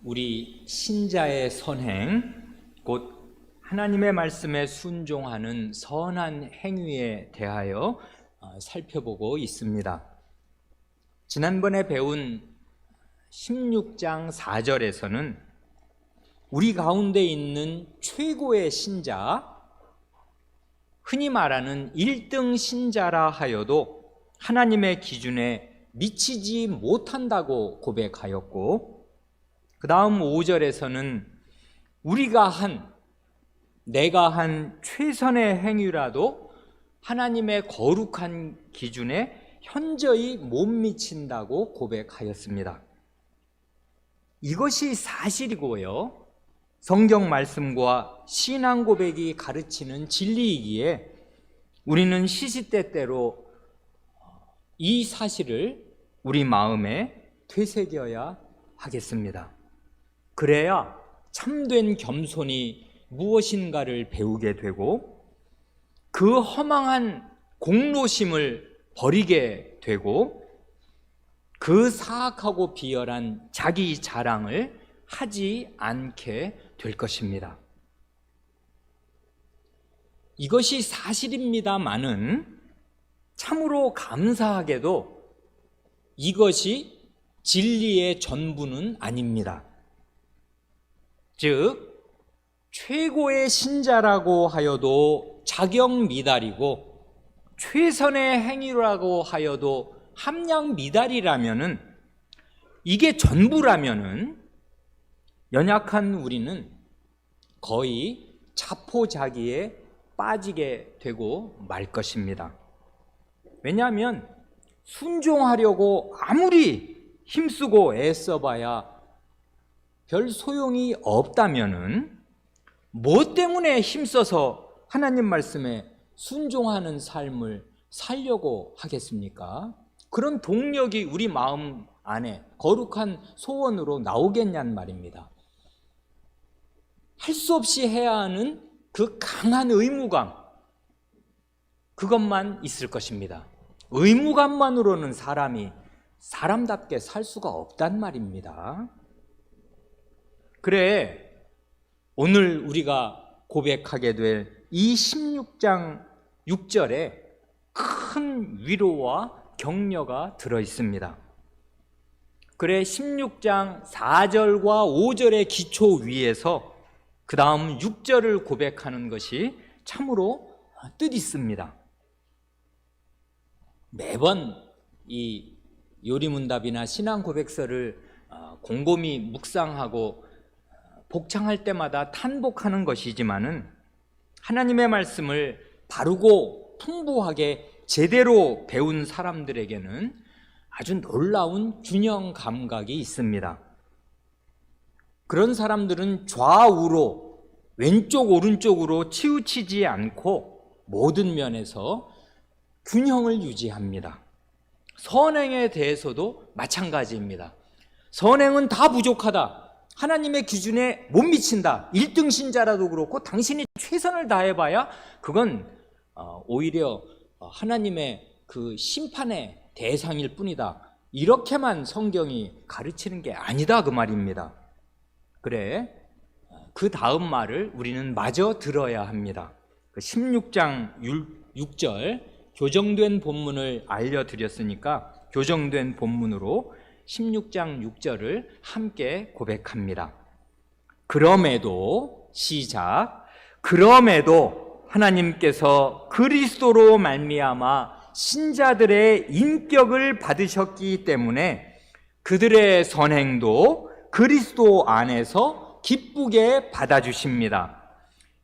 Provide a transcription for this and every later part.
우리 신자의 선행, 곧 하나님의 말씀에 순종하는 선한 행위에 대하여 살펴보고 있습니다. 지난번에 배운 16장 4절에서는 우리 가운데 있는 최고의 신자, 흔히 말하는 1등 신자라 하여도 하나님의 기준에 미치지 못한다고 고백하였고, 그 다음 5절에서는 내가 한 최선의 행위라도 하나님의 거룩한 기준에 현저히 못 미친다고 고백하였습니다. 이것이 사실이고요, 성경 말씀과 신앙 고백이 가르치는 진리이기에 우리는 시시때때로 이 사실을 우리 마음에 되새겨야 하겠습니다. 그래야 참된 겸손이 무엇인가를 배우게 되고 그 허망한 공로심을 버리게 되고 그 사악하고 비열한 자기 자랑을 하지 않게 될 것입니다. 이것이 사실입니다마는 참으로 감사하게도 이것이 진리의 전부는 아닙니다. 즉, 최고의 신자라고 하여도 자격 미달이고 최선의 행위라고 하여도 함량 미달이라면은, 이게 전부라면은 연약한 우리는 거의 자포자기에 빠지게 되고 말 것입니다. 왜냐하면 순종하려고 아무리 힘쓰고 애써봐야 별 소용이 없다면은 뭐 때문에 힘써서 하나님 말씀에 순종하는 삶을 살려고 하겠습니까? 그런 동력이 우리 마음 안에 거룩한 소원으로 나오겠냐는 말입니다. 할 수 없이 해야 하는 그 강한 의무감, 그것만 있을 것입니다. 의무감만으로는 사람이 사람답게 살 수가 없단 말입니다. 그래, 오늘 우리가 고백하게 될 이 16장 6절에 큰 위로와 격려가 들어 있습니다. 그래, 16장 4절과 5절의 기초 위에서 그 다음 6절을 고백하는 것이 참으로 뜻있습니다. 매번 이 요리문답이나 신앙 고백서를 곰곰이 묵상하고 복창할 때마다 탄복하는 것이지만은 하나님의 말씀을 바르고 풍부하게 제대로 배운 사람들에게는 아주 놀라운 균형 감각이 있습니다. 그런 사람들은 좌우로, 왼쪽 오른쪽으로 치우치지 않고 모든 면에서 균형을 유지합니다. 선행에 대해서도 마찬가지입니다. 선행은 다 부족하다, 하나님의 기준에 못 미친다, 1등 신자라도 그렇고 당신이 최선을 다해봐야 그건 오히려 하나님의 그 심판의 대상일 뿐이다, 이렇게만 성경이 가르치는 게 아니다, 그 말입니다. 그래, 그 다음 말을 우리는 마저 들어야 합니다. 16장 6절 교정된 본문을 알려드렸으니까 교정된 본문으로 16장 6절을 함께 고백합니다. 그럼에도, 시작, 그럼에도 하나님께서 그리스도로 말미암아 신자들의 인격을 받으셨기 때문에 그들의 선행도 그리스도 안에서 기쁘게 받아주십니다.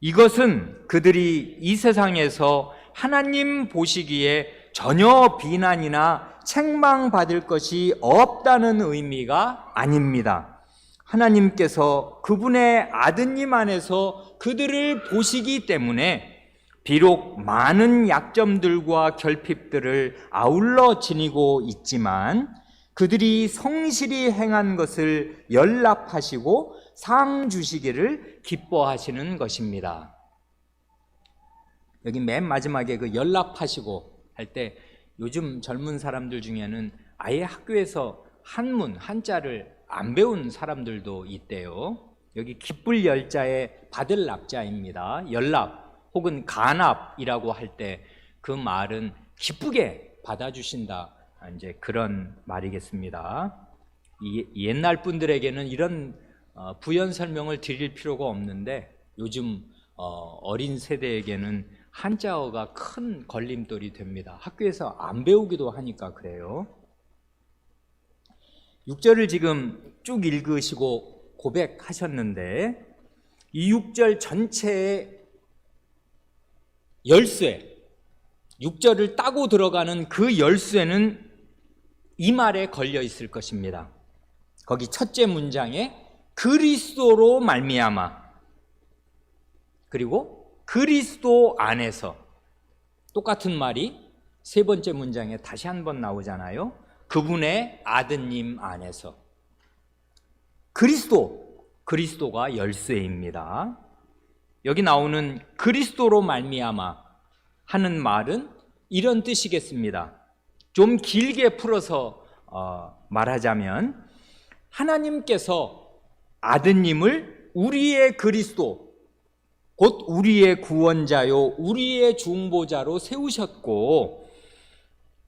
이것은 그들이 이 세상에서 하나님 보시기에 전혀 비난이나 책망받을 것이 없다는 의미가 아닙니다. 하나님께서 그분의 아드님 안에서 그들을 보시기 때문에 비록 많은 약점들과 결핍들을 아울러 지니고 있지만 그들이 성실히 행한 것을 연락하시고 상 주시기를 기뻐하시는 것입니다. 여기 맨 마지막에 그 연락하시고 할 때 요즘 젊은 사람들 중에는 아예 학교에서 한문, 한자를 안 배운 사람들도 있대요. 여기 기쁠 열자에 받을 납자입니다. 연납 혹은 간합이라고 할 때 그 말은 기쁘게 받아주신다, 이제 그런 말이겠습니다. 옛날 분들에게는 이런 부연 설명을 드릴 필요가 없는데 요즘 어린 세대에게는 한자어가 큰 걸림돌이 됩니다. 학교에서 안 배우기도 하니까 그래요. 6절을 지금 쭉 읽으시고 고백하셨는데 이 6절 전체의 열쇠, 6절을 따고 들어가는 그 열쇠는 이 말에 걸려 있을 것입니다. 거기 첫째 문장에 그리스도로 말미암아, 그리고 그리스도 안에서, 똑같은 말이 세 번째 문장에 다시 한번 나오잖아요. 그분의 아드님 안에서. 그리스도가 열쇠입니다. 여기 나오는 그리스도로 말미암아 하는 말은 이런 뜻이겠습니다. 좀 길게 풀어서 말하자면 하나님께서 아드님을 우리의 그리스도, 곧 우리의 구원자요 우리의 중보자로 세우셨고,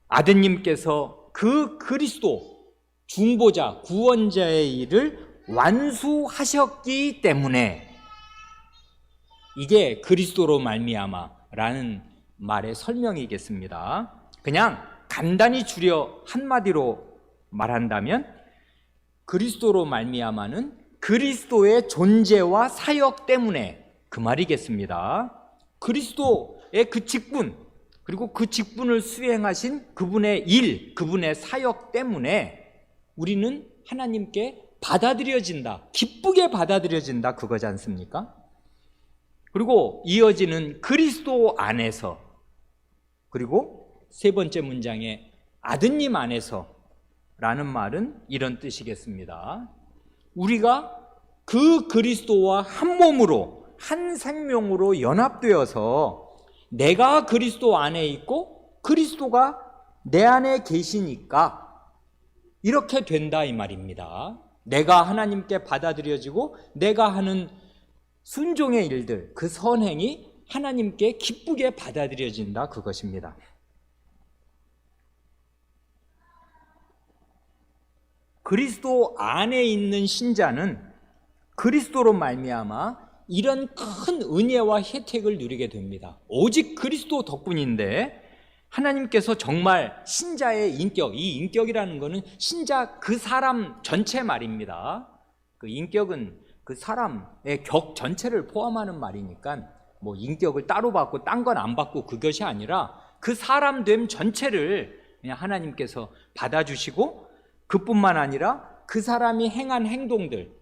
아드님께서 그 그리스도, 중보자, 구원자의 일을 완수하셨기 때문에, 이게 그리스도로 말미암아라는 말의 설명이겠습니다. 그냥 간단히 줄여 한마디로 말한다면 그리스도로 말미암아는 그리스도의 존재와 사역 때문에, 그 말이겠습니다. 그리스도의 그 직분, 그리고 그 직분을 수행하신 그분의 일, 그분의 사역 때문에 우리는 하나님께 받아들여진다, 기쁘게 받아들여진다, 그거지 않습니까? 그리고 이어지는 그리스도 안에서, 그리고 세 번째 문장에 아드님 안에서 라는 말은 이런 뜻이겠습니다. 우리가 그 그리스도와 한 몸으로, 한 생명으로 연합되어서 내가 그리스도 안에 있고 그리스도가 내 안에 계시니까 이렇게 된다, 이 말입니다. 내가 하나님께 받아들여지고 내가 하는 순종의 일들, 그 선행이 하나님께 기쁘게 받아들여진다, 그것입니다. 그리스도 안에 있는 신자는 그리스도로 말미암아 이런 큰 은혜와 혜택을 누리게 됩니다. 오직 그리스도 덕분인데 하나님께서 정말 신자의 인격, 이 인격이라는 것은 신자 그 사람 전체 말입니다. 그 인격은 그 사람의 격 전체를 포함하는 말이니까 뭐 인격을 따로 받고 딴 건 안 받고 그것이 아니라 그 사람됨 전체를 그냥 하나님께서 받아주시고, 그뿐만 아니라 그 사람이 행한 행동들,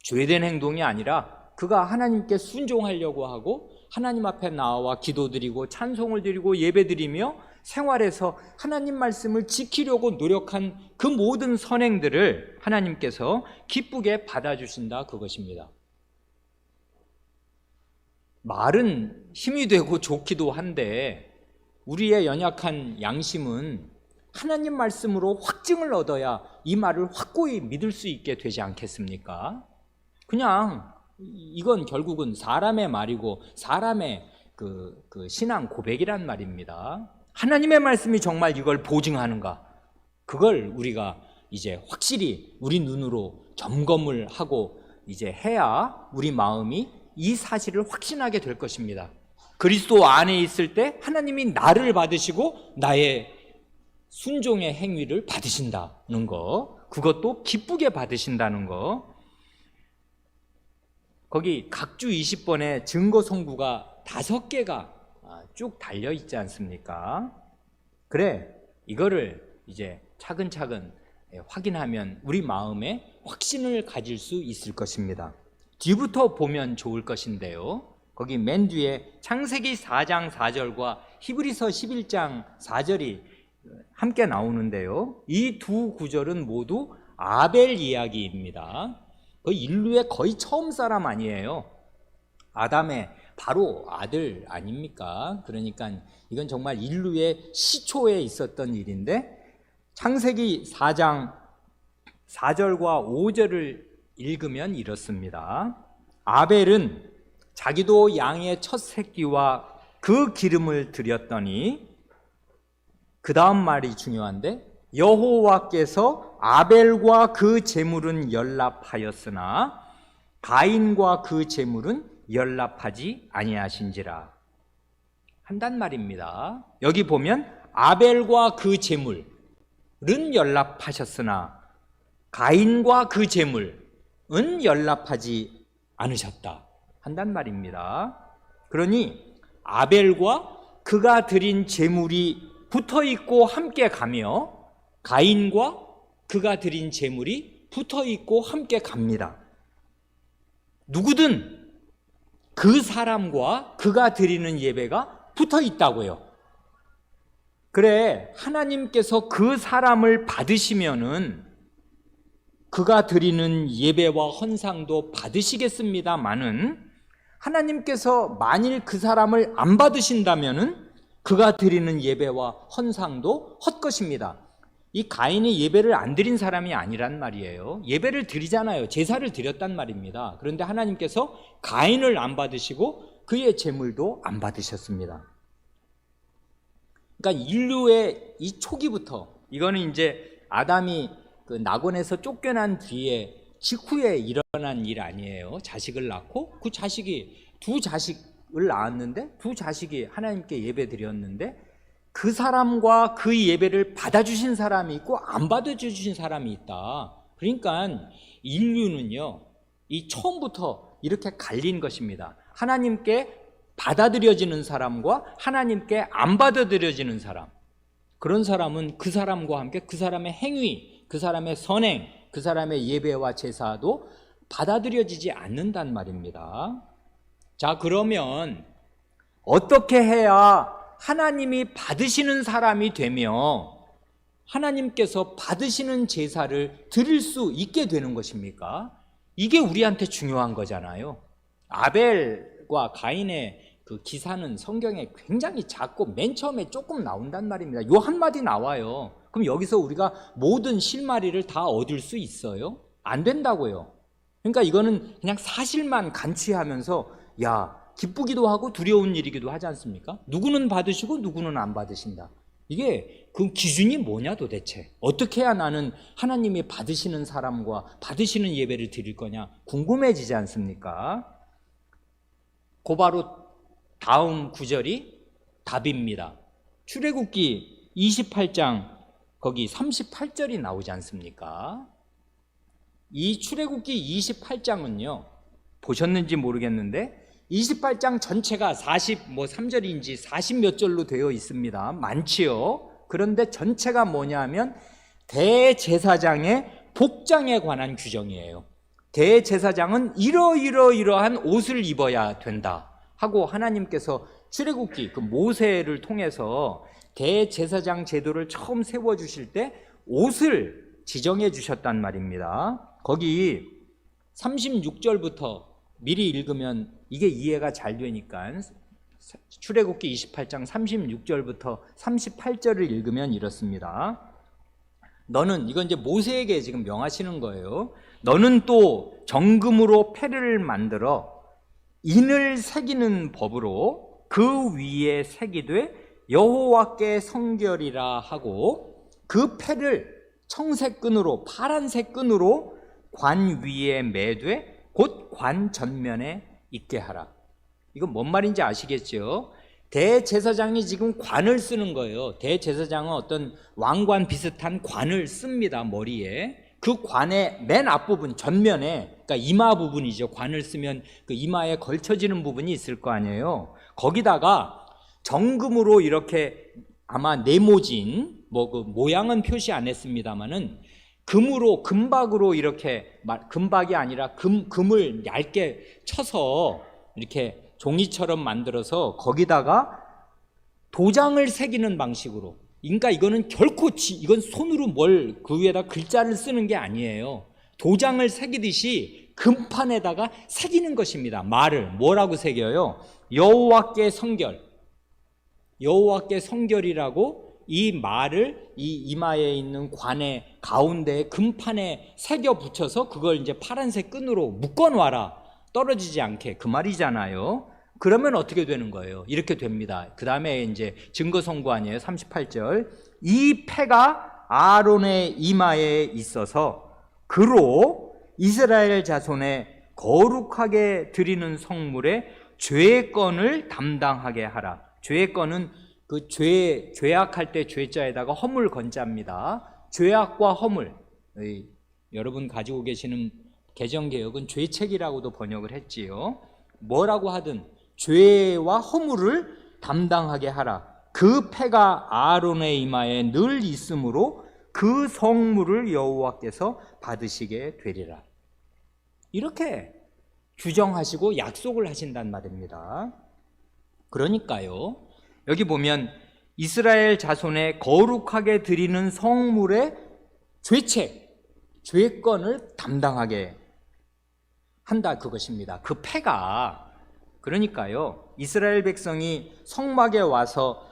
죄된 행동이 아니라 그가 하나님께 순종하려고 하고 하나님 앞에 나와 기도드리고 찬송을 드리고 예배드리며 생활에서 하나님 말씀을 지키려고 노력한 그 모든 선행들을 하나님께서 기쁘게 받아주신다, 그것입니다. 말은 힘이 되고 좋기도 한데 우리의 연약한 양심은 하나님 말씀으로 확증을 얻어야 이 말을 확고히 믿을 수 있게 되지 않겠습니까? 그냥 이건 결국은 사람의 말이고 사람의 그 신앙 고백이란 말입니다. 하나님의 말씀이 정말 이걸 보증하는가? 그걸 우리가 이제 확실히 우리 눈으로 점검을 하고 이제 해야 우리 마음이 이 사실을 확신하게 될 것입니다. 그리스도 안에 있을 때 하나님이 나를 받으시고 나의 순종의 행위를 받으신다는 거, 그것도 기쁘게 받으신다는 거. 거기 각주 20번에 증거 성구가 5개가 쭉 달려 있지 않습니까? 그래, 이거를 이제 차근차근 확인하면 우리 마음에 확신을 가질 수 있을 것입니다. 뒤부터 보면 좋을 것인데요, 거기 맨 뒤에 창세기 4장 4절과 히브리서 11장 4절이 함께 나오는데요, 이 두 구절은 모두 아벨 이야기입니다. 그 인류의 거의 처음 사람 아니에요. 아담의 바로 아들 아닙니까? 그러니까 이건 정말 인류의 시초에 있었던 일인데, 창세기 4장 4절과 5절을 읽으면 이렇습니다. 아벨은 자기도 양의 첫 새끼와 그 기름을 드렸더니, 그 다음 말이 중요한데, 여호와께서 아벨과 그 제물은 연락하였으나 가인과 그 제물은 연락하지 아니하신지라 한단 말입니다. 여기 보면 아벨과 그 제물은 연락하셨으나 가인과 그 제물은 연락하지 않으셨다 한단 말입니다. 그러니 아벨과 그가 드린 제물이 붙어있고 함께 가며 가인과 그가 드린 제물이 붙어있고 함께 갑니다. 누구든 그 사람과 그가 드리는 예배가 붙어있다고요. 그래, 하나님께서 그 사람을 받으시면은 그가 드리는 예배와 헌상도 받으시겠습니다마는, 하나님께서 만일 그 사람을 안 받으신다면은 그가 드리는 예배와 헌상도 헛것입니다. 이 가인이 예배를 안 드린 사람이 아니란 말이에요. 예배를 드리잖아요. 제사를 드렸단 말입니다. 그런데 하나님께서 가인을 안 받으시고 그의 제물도 안 받으셨습니다. 그러니까 인류의 이 초기부터, 이거는 이제 아담이 그 낙원에서 쫓겨난 뒤에 직후에 일어난 일 아니에요. 자식을 낳고 그 자식이 두 자식을 낳았는데 두 자식이 하나님께 예배 드렸는데 그 사람과 그 예배를 받아주신 사람이 있고 안 받아주신 사람이 있다. 그러니까 인류는요, 이 처음부터 이렇게 갈린 것입니다. 하나님께 받아들여지는 사람과 하나님께 안 받아들여지는 사람. 그런 사람은 그 사람과 함께 그 사람의 행위, 그 사람의 선행, 그 사람의 예배와 제사도 받아들여지지 않는단 말입니다. 자, 그러면 어떻게 해야 하나님이 받으시는 사람이 되며 하나님께서 받으시는 제사를 드릴 수 있게 되는 것입니까? 이게 우리한테 중요한 거잖아요. 아벨과 가인의 그 기사는 성경에 굉장히 작고 맨 처음에 조금 나온단 말입니다. 요 한마디 나와요. 그럼 여기서 우리가 모든 실마리를 다 얻을 수 있어요? 안 된다고요. 그러니까 이거는 그냥 사실만 간취하면서 야, 기쁘기도 하고 두려운 일이기도 하지 않습니까? 누구는 받으시고 누구는 안 받으신다. 이게 그 기준이 뭐냐 도대체? 어떻게 해야 나는 하나님이 받으시는 사람과 받으시는 예배를 드릴 거냐 궁금해지지 않습니까? 곧바로 다음 구절이 답입니다. 출애굽기 28장 거기 38절이 나오지 않습니까? 이 출애굽기 28장은요, 보셨는지 모르겠는데 28장 전체가 3절인지 40 몇 절로 되어 있습니다. 많지요. 그런데 전체가 뭐냐면 대제사장의 복장에 관한 규정이에요. 대제사장은 이러한 옷을 입어야 된다 하고 하나님께서 출애굽기 그 모세를 통해서 대제사장 제도를 처음 세워주실 때 옷을 지정해 주셨단 말입니다. 거기 36절부터 미리 읽으면 이게 이해가 잘 되니까 출애굽기 28장 36절부터 38절을 읽으면 이렇습니다. 너는, 이건 이제 모세에게 지금 명하시는 거예요. 너는 또 정금으로 패를 만들어 인을 새기는 법으로 그 위에 새기되 여호와께 성결이라 하고 그 패를 청색 끈으로 파란색 끈으로 관 위에 매되 곧 관 전면에 있게 하라. 이건 뭔 말인지 아시겠죠? 대제사장이 지금 관을 쓰는 거예요. 대제사장은 어떤 왕관 비슷한 관을 씁니다. 머리에. 그 관의 맨 앞부분 전면에, 그러니까 이마 부분이죠. 관을 쓰면 그 이마에 걸쳐지는 부분이 있을 거 아니에요. 거기다가 정금으로 이렇게 아마 네모진 그 모양은 표시 안 했습니다만은 금으로, 금박으로 이렇게, 금박이 아니라 금을 얇게 쳐서 이렇게 종이처럼 만들어서 거기다가 도장을 새기는 방식으로. 그러니까 이거는 결코 이건 손으로 그 위에다 글자를 쓰는 게 아니에요. 도장을 새기듯이 금판에다가 새기는 것입니다. 말을 뭐라고 새겨요? 여호와께 성결. 여호와께 성결이라고 이 말을 이 이마에 있는 관의 가운데에 금판에 새겨 붙여서 그걸 이제 파란색 끈으로 묶어 놔라. 떨어지지 않게. 그 말이잖아요. 그러면 어떻게 되는 거예요? 이렇게 됩니다. 그 다음에 이제 증거 선고아니에요. 38절. 이 패가 아론의 이마에 있어서 그로 이스라엘 자손의 거룩하게 드리는 성물의 죄건을 담당하게 하라. 죄건은 그 죄악할 때 죄자에다가 허물 건자입니다. 죄악과 허물. 여러분 가지고 계시는 개정개혁은 죄책이라고도 번역을 했지요. 뭐라고 하든 죄와 허물을 담당하게 하라. 그 패가 아론의 이마에 늘 있으므로 그 성물을 여호와께서 받으시게 되리라. 이렇게 규정하시고 약속을 하신단 말입니다. 그러니까요, 여기 보면 이스라엘 자손의 거룩하게 드리는 성물의 죄책, 죄건을 담당하게 한다, 그것입니다. 그 패가, 그러니까요, 이스라엘 백성이 성막에 와서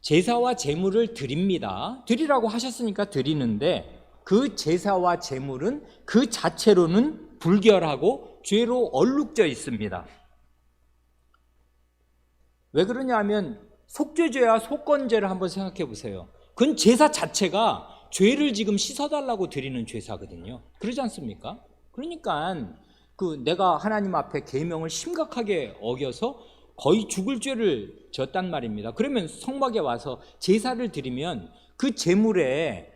제사와 제물을 드립니다. 드리라고 하셨으니까 드리는데 그 제사와 제물은 그 자체로는 불결하고 죄로 얼룩져 있습니다. 왜 그러냐 하면 속죄죄와 속건죄를 한번 생각해 보세요. 그건 제사 자체가 죄를 지금 씻어달라고 드리는 제사거든요. 그러지 않습니까? 그러니까 내가 하나님 앞에 계명을 심각하게 어겨서 거의 죽을 죄를 졌단 말입니다. 그러면 성막에 와서 제사를 드리면 그 제물에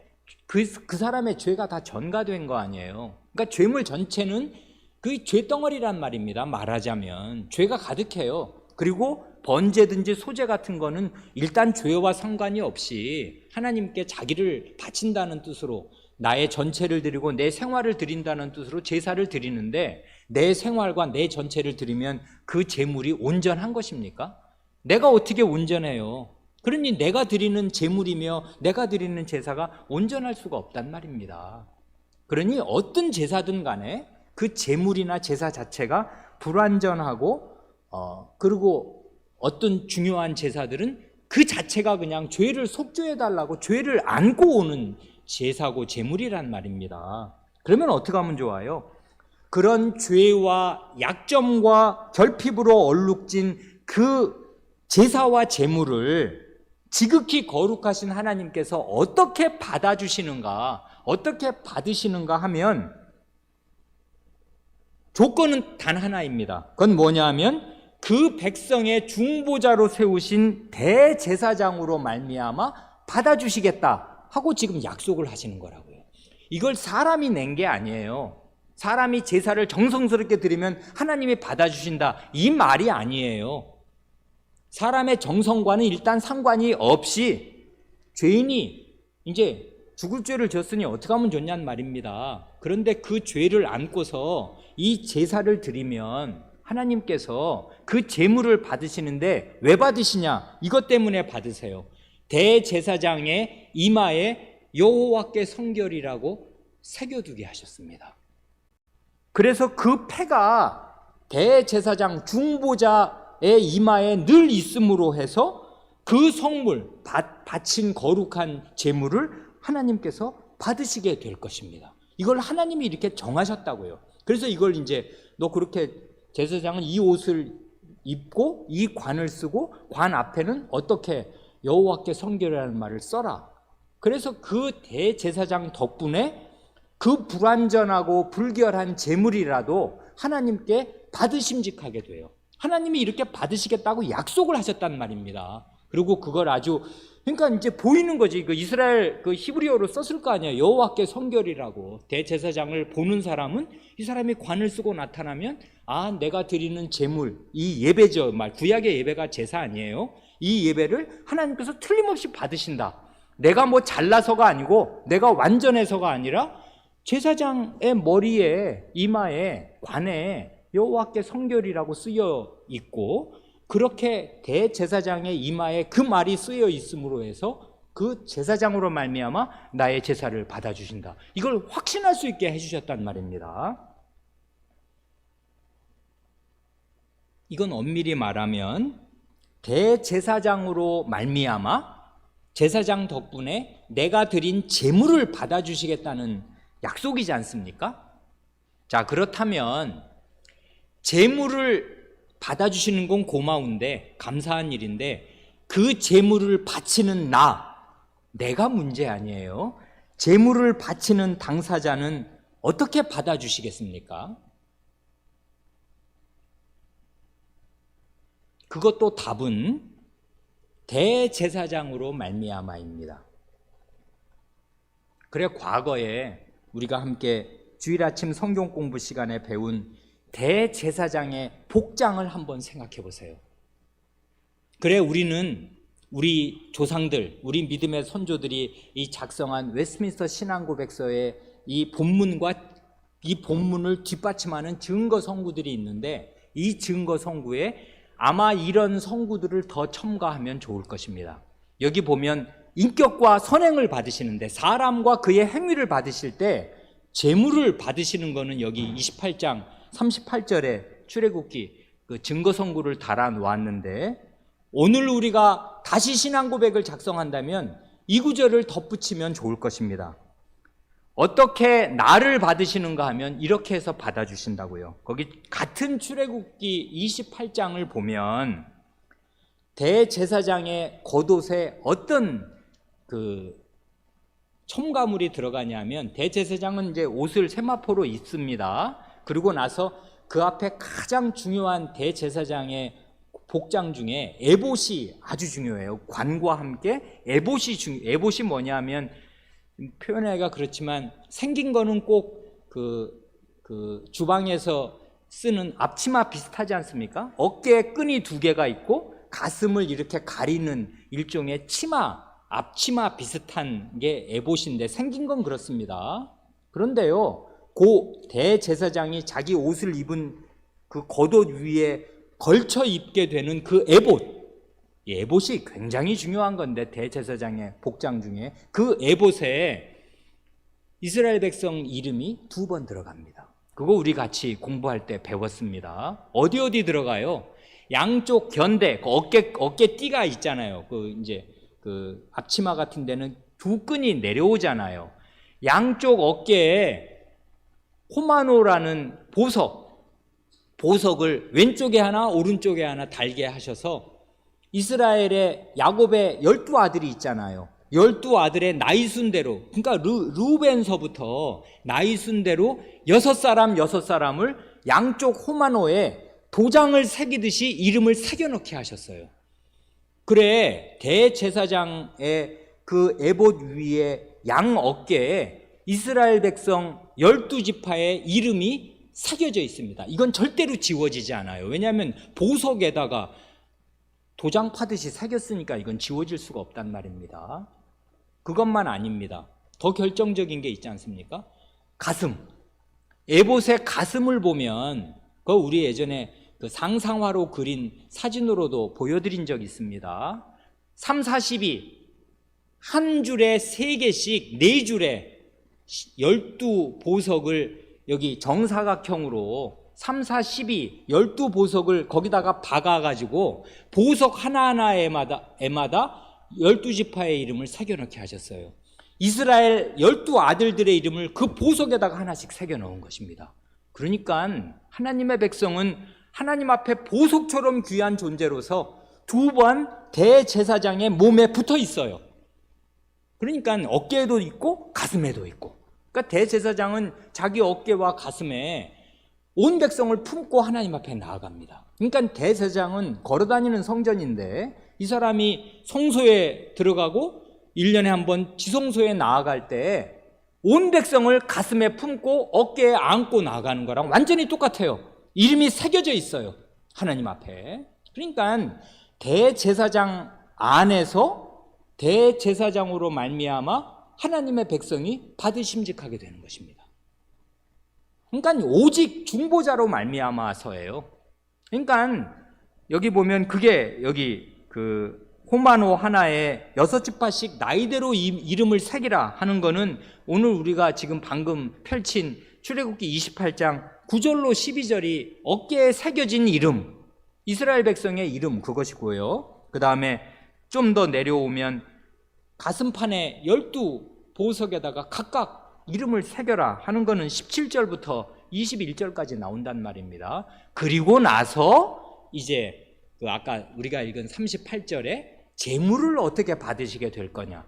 그 사람의 죄가 다 전가된 거 아니에요. 그러니까 죄물 전체는 그 죄덩어리란 말입니다. 말하자면 죄가 가득해요. 그리고 번제든지 소제 같은 거는 일단 죄와 상관이 없이 하나님께 자기를 바친다는 뜻으로 나의 전체를 드리고 내 생활을 드린다는 뜻으로 제사를 드리는데, 내 생활과 내 전체를 드리면 그 제물이 온전한 것입니까? 내가 어떻게 온전해요? 그러니 내가 드리는 제물이며 내가 드리는 제사가 온전할 수가 없단 말입니다. 그러니 어떤 제사든 간에 그 제물이나 제사 자체가 불완전하고 그리고 어떤 중요한 제사들은 그 자체가 그냥 죄를 속죄해달라고 죄를 안고 오는 제사고 제물이란 말입니다. 그러면 어떻게 하면 좋아요? 그런 죄와 약점과 결핍으로 얼룩진 그 제사와 제물을 지극히 거룩하신 하나님께서 어떻게 받아주시는가, 어떻게 받으시는가 하면 조건은 단 하나입니다. 그건 뭐냐 하면 그 백성의 중보자로 세우신 대제사장으로 말미암아 받아주시겠다 하고 지금 약속을 하시는 거라고요. 이걸 사람이 낸 게 아니에요. 사람이 제사를 정성스럽게 드리면 하나님이 받아주신다, 이 말이 아니에요. 사람의 정성과는 일단 상관이 없이 죄인이 이제 죽을 죄를 졌으니 어떻게 하면 좋냐는 말입니다. 그런데 그 죄를 안고서 이 제사를 드리면 하나님께서 그 제물을 받으시는데 왜 받으시냐? 이것 때문에 받으세요. 대제사장의 이마에 여호와께 성결이라고 새겨두게 하셨습니다. 그래서 그 패가 대제사장 중보자의 이마에 늘 있음으로 해서 그 성물, 바친 거룩한 제물을 하나님께서 받으시게 될 것입니다. 이걸 하나님이 이렇게 정하셨다고요. 그래서 이걸 이제 너 그렇게 제사장은 이 옷을 입고 이 관을 쓰고 관 앞에는 어떻게 여호와께 성결이라는 말을 써라. 그래서 그 대제사장 덕분에 그 불완전하고 불결한 제물이라도 하나님께 받으심직하게 돼요. 하나님이 이렇게 받으시겠다고 약속을 하셨단 말입니다. 그리고 그걸 아주, 그러니까 이제 보이는 거지. 그 이스라엘 그 히브리어로 썼을 거 아니에요. 여호와께 성결이라고. 대제사장을 보는 사람은 이 사람이 관을 쓰고 나타나면 내가 드리는 제물, 이 예배죠. 구약의 예배가 제사 아니에요. 이 예배를 하나님께서 틀림없이 받으신다. 내가 뭐 잘나서가 아니고 내가 완전해서가 아니라 제사장의 머리에, 이마에, 관에 여호와께 성결이라고 쓰여 있고, 그렇게 대제사장의 이마에 그 말이 쓰여 있음으로 해서 그 제사장으로 말미암아 나의 제사를 받아주신다. 이걸 확신할 수 있게 해주셨단 말입니다. 이건 엄밀히 말하면 대제사장으로 말미암아 제사장 덕분에 내가 드린 제물을 받아주시겠다는 약속이지 않습니까? 자, 그렇다면 제물을 받아주시는 건 고마운데, 감사한 일인데, 그 제물을 바치는 내가 문제 아니에요. 제물을 바치는 당사자는 어떻게 받아주시겠습니까? 그것도 답은 대제사장으로 말미암아입니다. 그래, 과거에 우리가 함께 주일 아침 성경 공부 시간에 배운 대제사장의 복장을 한번 생각해 보세요. 그래, 우리 조상들, 우리 믿음의 선조들이 이 작성한 웨스트민스터 신앙고백서의 이 본문과 이 본문을 뒷받침하는 증거 성구들이 있는데, 이 증거 성구에 아마 이런 성구들을 더 첨가하면 좋을 것입니다. 여기 보면 인격과 선행을 받으시는데, 사람과 그의 행위를 받으실 때 제물을 받으시는 거는 여기 28장 38절에 출애굽기 그 증거 성구를 달아 놓았는데, 오늘 우리가 다시 신앙 고백을 작성한다면 이 구절을 덧붙이면 좋을 것입니다. 어떻게 나를 받으시는가 하면 이렇게 해서 받아주신다고요. 거기 같은 출애굽기 28장을 보면 대제사장의 겉옷에 어떤 그 첨가물이 들어가냐면, 대제사장은 이제 옷을 세마포로 입습니다. 그리고 나서 그 앞에 가장 중요한 대제사장의 복장 중에 에봇이 아주 중요해요. 관과 함께 에봇이 뭐냐면, 표현하기가 그렇지만 생긴 거는 꼭 그 주방에서 쓰는 앞치마 비슷하지 않습니까? 어깨에 끈이 2개가 있고 가슴을 이렇게 가리는 일종의 앞치마 비슷한 게 에봇인데, 생긴 건 그렇습니다. 그런데요, 고 대제사장이 자기 옷을 입은 그 겉옷 위에 걸쳐 입게 되는 그 에봇이 굉장히 중요한 건데, 대제사장의 복장 중에 그 에봇에 이스라엘 백성 이름이 2번 들어갑니다. 그거 우리 같이 공부할 때 배웠습니다. 어디 들어가요? 양쪽 견대, 그 어깨 띠가 있잖아요. 그 앞치마 같은 데는 2끈이 내려오잖아요. 양쪽 어깨에 호마노라는 보석을 왼쪽에 하나 오른쪽에 하나 달게 하셔서, 이스라엘의 야곱의 12아들이 있잖아요. 12아들의 나이 순대로, 그러니까 르우벤서부터 나이 순대로 6사람을 양쪽 호마노에 도장을 새기듯이 이름을 새겨넣게 하셨어요. 그래, 대제사장의 그 에봇 위에 양 어깨에 이스라엘 백성 12지파의 이름이 새겨져 있습니다. 이건 절대로 지워지지 않아요. 왜냐하면 보석에다가 도장 파듯이 새겼으니까 이건 지워질 수가 없단 말입니다. 그것만 아닙니다. 더 결정적인 게 있지 않습니까? 가슴. 에봇의 가슴을 보면, 그거 우리 예전에 그 상상화로 그린 사진으로도 보여드린 적이 있습니다. 3, 42, 한 줄에 3개씩 4줄에 12보석을 여기 정사각형으로 3, 4, 12, 12보석을 거기다가 박아가지고 보석 하나하나에마다 12지파의 이름을 새겨넣게 하셨어요. 이스라엘 12아들들의 이름을 그 보석에다가 하나씩 새겨넣은 것입니다. 그러니까 하나님의 백성은 하나님 앞에 보석처럼 귀한 존재로서 2번 대제사장의 몸에 붙어 있어요. 그러니까 어깨에도 있고 가슴에도 있고, 그러니까 대제사장은 자기 어깨와 가슴에 온 백성을 품고 하나님 앞에 나아갑니다. 그러니까 대제사장은 걸어다니는 성전인데, 이 사람이 성소에 들어가고 1년에 한 번 지성소에 나아갈 때 온 백성을 가슴에 품고 어깨에 안고 나아가는 거랑 완전히 똑같아요. 이름이 새겨져 있어요, 하나님 앞에. 그러니까 대제사장 안에서 대제사장으로 말미암아 하나님의 백성이 받으심직하게 되는 것입니다. 그러니까 오직 중보자로 말미암아서예요. 그러니까 여기 보면 그게 여기 그 호마노 하나에 6지파씩 나이대로 이름을 새기라 하는 거는 오늘 우리가 지금 방금 펼친 출애굽기 28장 9절로 12절이 어깨에 새겨진 이름, 이스라엘 백성의 이름, 그것이고요. 그 다음에 좀 더 내려오면 가슴판에 12보석에다가 각각 이름을 새겨라 하는 것은 17절부터 21절까지 나온단 말입니다. 그리고 나서 이제 아까 우리가 읽은 38절에 제물을 어떻게 받으시게 될 거냐.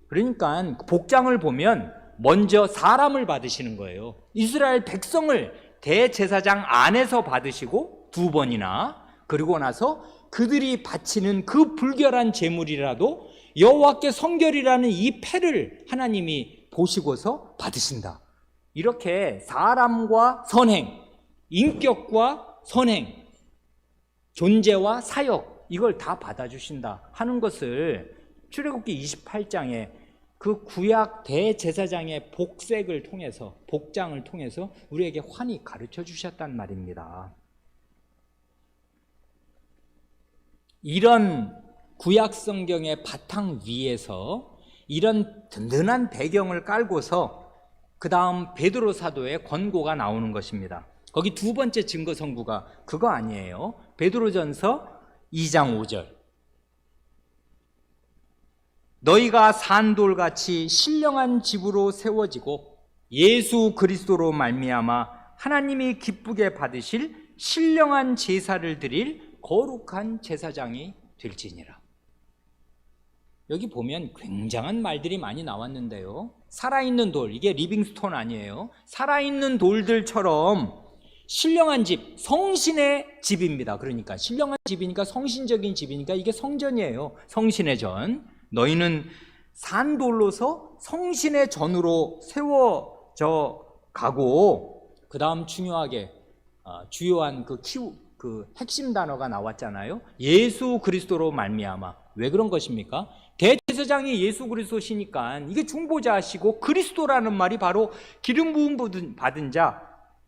그러니까 복장을 보면 먼저 사람을 받으시는 거예요. 이스라엘 백성을 대제사장 안에서 받으시고 2번이나, 그리고 나서 그들이 바치는 그 불결한 제물이라도 여호와께 성결이라는 이 패를 하나님이 보시고서 받으신다. 이렇게 사람과 선행, 인격과 선행, 존재와 사역, 이걸 다 받아주신다 하는 것을 출애굽기 28장에 그 구약 대제사장의 복장을 통해서 우리에게 환히 가르쳐 주셨단 말입니다. 이런 구약 성경의 바탕 위에서 이런 든든한 배경을 깔고서 그 다음 베드로 사도의 권고가 나오는 것입니다. 거기 2번째 증거 성구가 그거 아니에요. 베드로전서 2장 5절. 너희가 산돌같이 신령한 집으로 세워지고 예수 그리스도로 말미암아 하나님이 기쁘게 받으실 신령한 제사를 드릴 거룩한 제사장이 될지니라. 여기 보면 굉장한 말들이 많이 나왔는데요. 살아있는 돌, 이게 리빙스톤 아니에요. 살아있는 돌들처럼 신령한 집, 성신의 집입니다. 그러니까 신령한 집이니까 성신적인 집이니까 이게 성전이에요. 성신의 전. 너희는 산돌로서 성신의 전으로 세워져 가고, 그 다음 중요하게 주요한 그 핵심 단어가 나왔잖아요. 예수 그리스도로 말미암아. 왜 그런 것입니까? 대제사장이 예수 그리스도시니까 이게 중보자시고, 그리스도라는 말이 바로 기름 부음 받은 자,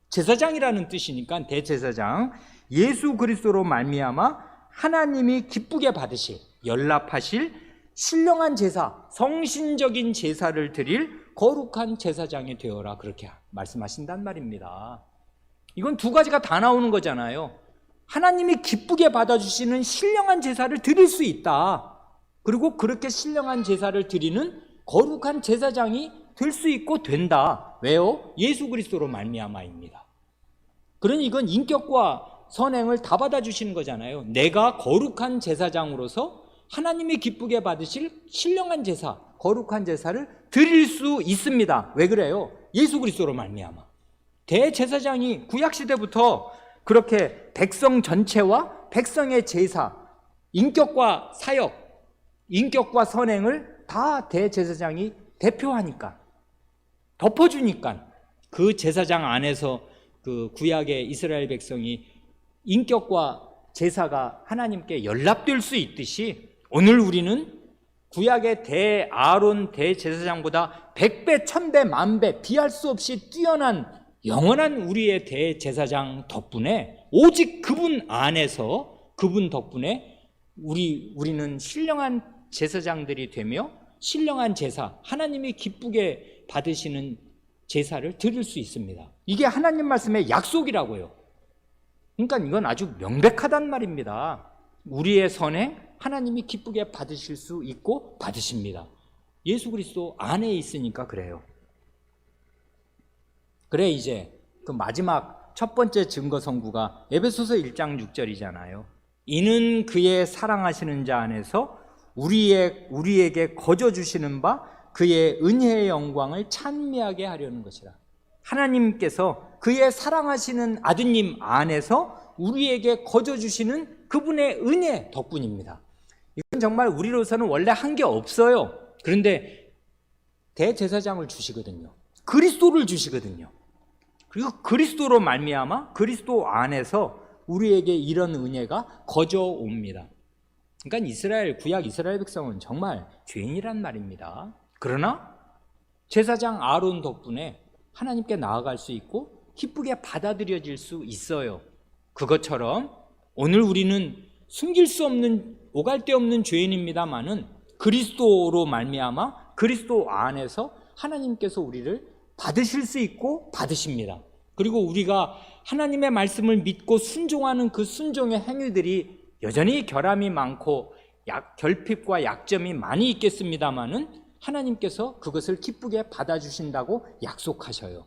제사장이라는 뜻이니까 대제사장, 예수 그리스도로 말미암아 하나님이 기쁘게 받으실, 연락하실 신령한 제사, 성신적인 제사를 드릴 거룩한 제사장이 되어라, 그렇게 말씀하신단 말입니다. 이건 2가지가 다 나오는 거잖아요. 하나님이 기쁘게 받아주시는 신령한 제사를 드릴 수 있다. 그리고 그렇게 신령한 제사를 드리는 거룩한 제사장이 될 수 있고 된다. 왜요? 예수 그리스도로 말미암아입니다. 그러니 이건 인격과 선행을 다 받아주시는 거잖아요. 내가 거룩한 제사장으로서 하나님이 기쁘게 받으실 신령한 제사, 거룩한 제사를 드릴 수 있습니다. 왜 그래요? 예수 그리스도로 말미암아. 대제사장이 구약시대부터 그렇게 백성 전체와 백성의 제사, 인격과 사역, 인격과 선행을 다 대제사장이 대표하니까, 덮어주니까, 그 제사장 안에서 그 구약의 이스라엘 백성이 인격과 제사가 하나님께 연락될 수 있듯이, 오늘 우리는 구약의 대아론 대제사장보다 100배, 1000배, 10,000배 비할 수 없이 뛰어난 영원한 우리의 대제사장 덕분에, 오직 그분 안에서, 그분 덕분에 우리는 신령한 제사장들이 되며 신령한 제사, 하나님이 기쁘게 받으시는 제사를 드릴 수 있습니다. 이게 하나님 말씀의 약속이라고요. 그러니까 이건 아주 명백하단 말입니다. 우리의 선행, 하나님이 기쁘게 받으실 수 있고 받으십니다. 예수 그리스도 안에 있으니까 그래요. 그래, 이제 그 마지막 첫 번째 증거 성구가 에베소서 1장 6절이잖아요. 이는 그의 사랑하시는 자 안에서 우리에게 거저 주시는 바 그의 은혜의 영광을 찬미하게 하려는 것이라. 하나님께서 그의 사랑하시는 아드님 안에서 우리에게 거저 주시는 그분의 은혜 덕분입니다. 이건 정말 우리로서는 원래 한 게 없어요. 그런데 대제사장을 주시거든요. 그리스도를 주시거든요. 그리고 그리스도로 말미암아 그리스도 안에서 우리에게 이런 은혜가 거저 옵니다. 그러니까 구약 이스라엘 백성은 정말 죄인이란 말입니다. 그러나 제사장 아론 덕분에 하나님께 나아갈 수 있고 기쁘게 받아들여질 수 있어요. 그것처럼 오늘 우리는 숨길 수 없는, 오갈 데 없는 죄인입니다마는 그리스도로 말미암아 그리스도 안에서 하나님께서 우리를 받으실 수 있고 받으십니다. 그리고 우리가 하나님의 말씀을 믿고 순종하는 그 순종의 행위들이 여전히 결함이 많고 결핍과 약점이 많이 있겠습니다마는 하나님께서 그것을 기쁘게 받아주신다고 약속하셔요.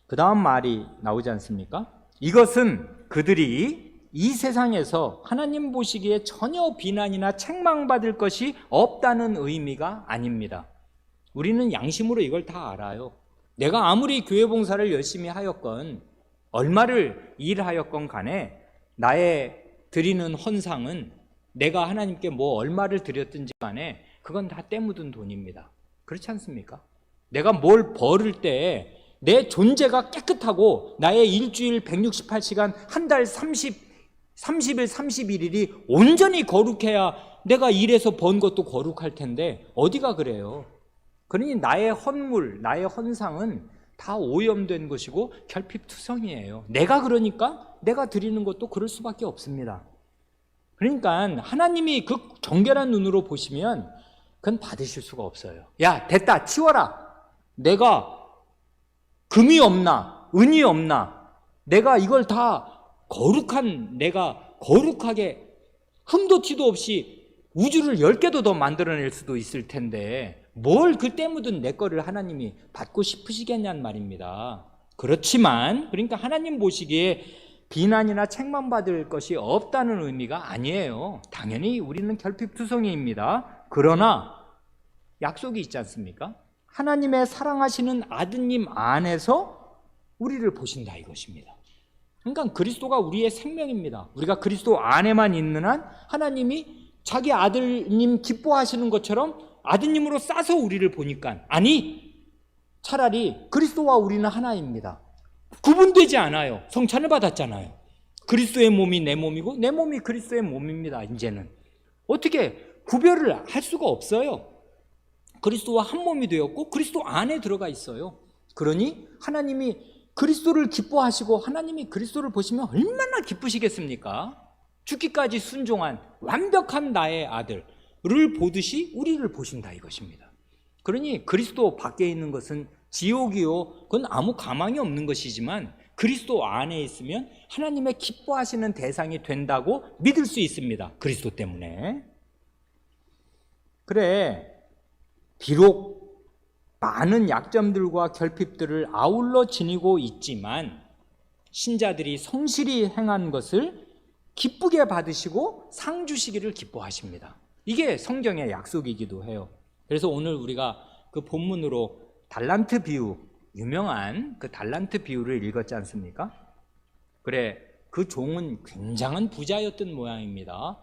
그 다음 말이 나오지 않습니까? 이것은 그들이 이 세상에서 하나님 보시기에 전혀 비난이나 책망받을 것이 없다는 의미가 아닙니다. 우리는 양심으로 이걸 다 알아요. 내가 아무리 교회 봉사를 열심히 하였건, 얼마를 일하였건 간에 나의 드리는 헌상은 내가 하나님께 뭐 얼마를 드렸든지 간에 그건 다 때묻은 돈입니다. 그렇지 않습니까? 내가 뭘 벌을 때 내 존재가 깨끗하고 나의 일주일 168시간, 한 달 30일, 31일이 온전히 거룩해야 내가 일해서 번 것도 거룩할 텐데 어디가 그래요? 그러니 나의 헌물, 나의 헌상은 다 오염된 것이고 결핍투성이에요. 내가 그러니까 내가 드리는 것도 그럴 수밖에 없습니다. 그러니까 하나님이 그 정결한 눈으로 보시면 그건 받으실 수가 없어요. 야, 됐다, 치워라. 내가 금이 없나, 은이 없나, 내가 이걸 다 내가 거룩하게 흠도 티도 없이 우주를 10개도 더 만들어낼 수도 있을 텐데 뭘 그 때묻은 내 거를 하나님이 받고 싶으시겠냐는 말입니다. 그렇지만 그러니까 하나님 보시기에 비난이나 책망받을 것이 없다는 의미가 아니에요. 당연히 우리는 결핍투성이입니다. 그러나 약속이 있지 않습니까? 하나님의 사랑하시는 아드님 안에서 우리를 보신다 이것입니다. 그러니까 그리스도가 우리의 생명입니다. 우리가 그리스도 안에만 있는 한 하나님이 자기 아들님 기뻐하시는 것처럼 아드님으로 싸서 우리를 보니까, 아니, 차라리 그리스도와 우리는 하나입니다. 구분되지 않아요. 성찬을 받았잖아요. 그리스도의 몸이 내 몸이고 내 몸이 그리스도의 몸입니다. 이제는 어떻게 구별을 할 수가 없어요. 그리스도와 한 몸이 되었고 그리스도 안에 들어가 있어요. 그러니 하나님이 그리스도를 기뻐하시고 하나님이 그리스도를 보시면 얼마나 기쁘시겠습니까? 죽기까지 순종한 완벽한 나의 아들을 보듯이 우리를 보신다 이것입니다. 그러니 그리스도 밖에 있는 것은 지옥이요, 그건 아무 가망이 없는 것이지만 그리스도 안에 있으면 하나님의 기뻐하시는 대상이 된다고 믿을 수 있습니다. 그리스도 때문에. 그래, 비록 많은 약점들과 결핍들을 아울러 지니고 있지만 신자들이 성실히 행한 것을 기쁘게 받으시고 상 주시기를 기뻐하십니다. 이게 성경의 약속이기도 해요. 그래서 오늘 우리가 그 본문으로 달란트 비유, 유명한 그 달란트 비유를 읽었지 않습니까? 그래, 그 종은 굉장한 부자였던 모양입니다.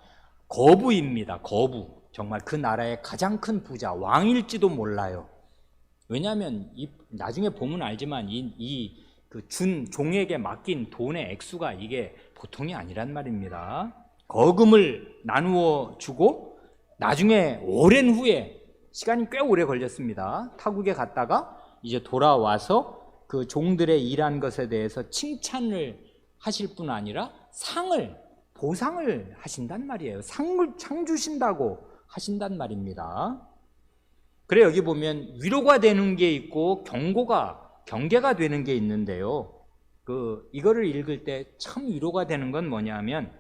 거부입니다. 거부. 정말 그 나라의 가장 큰 부자, 왕일지도 몰라요. 왜냐하면 나중에 보면 알지만 그 준 종에게 맡긴 돈의 액수가 이게 보통이 아니란 말입니다. 거금을 나누어 주고 나중에 오랜 후에, 시간이 꽤 오래 걸렸습니다. 타국에 갔다가 이제 돌아와서 그 종들의 일한 것에 대해서 칭찬을 하실 뿐 아니라 보상을 하신단 말이에요. 상 주신다고 하신단 말입니다. 그래, 여기 보면 위로가 되는 게 있고 경계가 되는 게 있는데요. 이거를 읽을 때 참 위로가 되는 건 뭐냐면,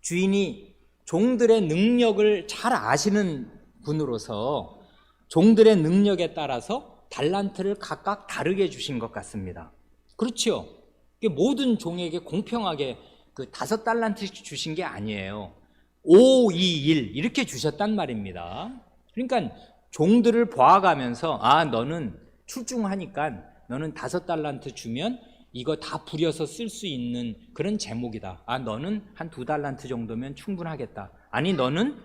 주인이 종들의 능력을 잘 아시는 분으로서 종들의 능력에 따라서 달란트를 각각 다르게 주신 것 같습니다. 그렇죠? 모든 종에게 공평하게 그 5달란트 주신 게 아니에요. 5, 2, 1 이렇게 주셨단 말입니다. 그러니까 종들을 봐가면서 너는 출중하니까 너는 5달란트 주면 이거 다 부려서 쓸 수 있는 그런 제목이다. 너는 한 2달란트 정도면 충분하겠다. 아니, 너는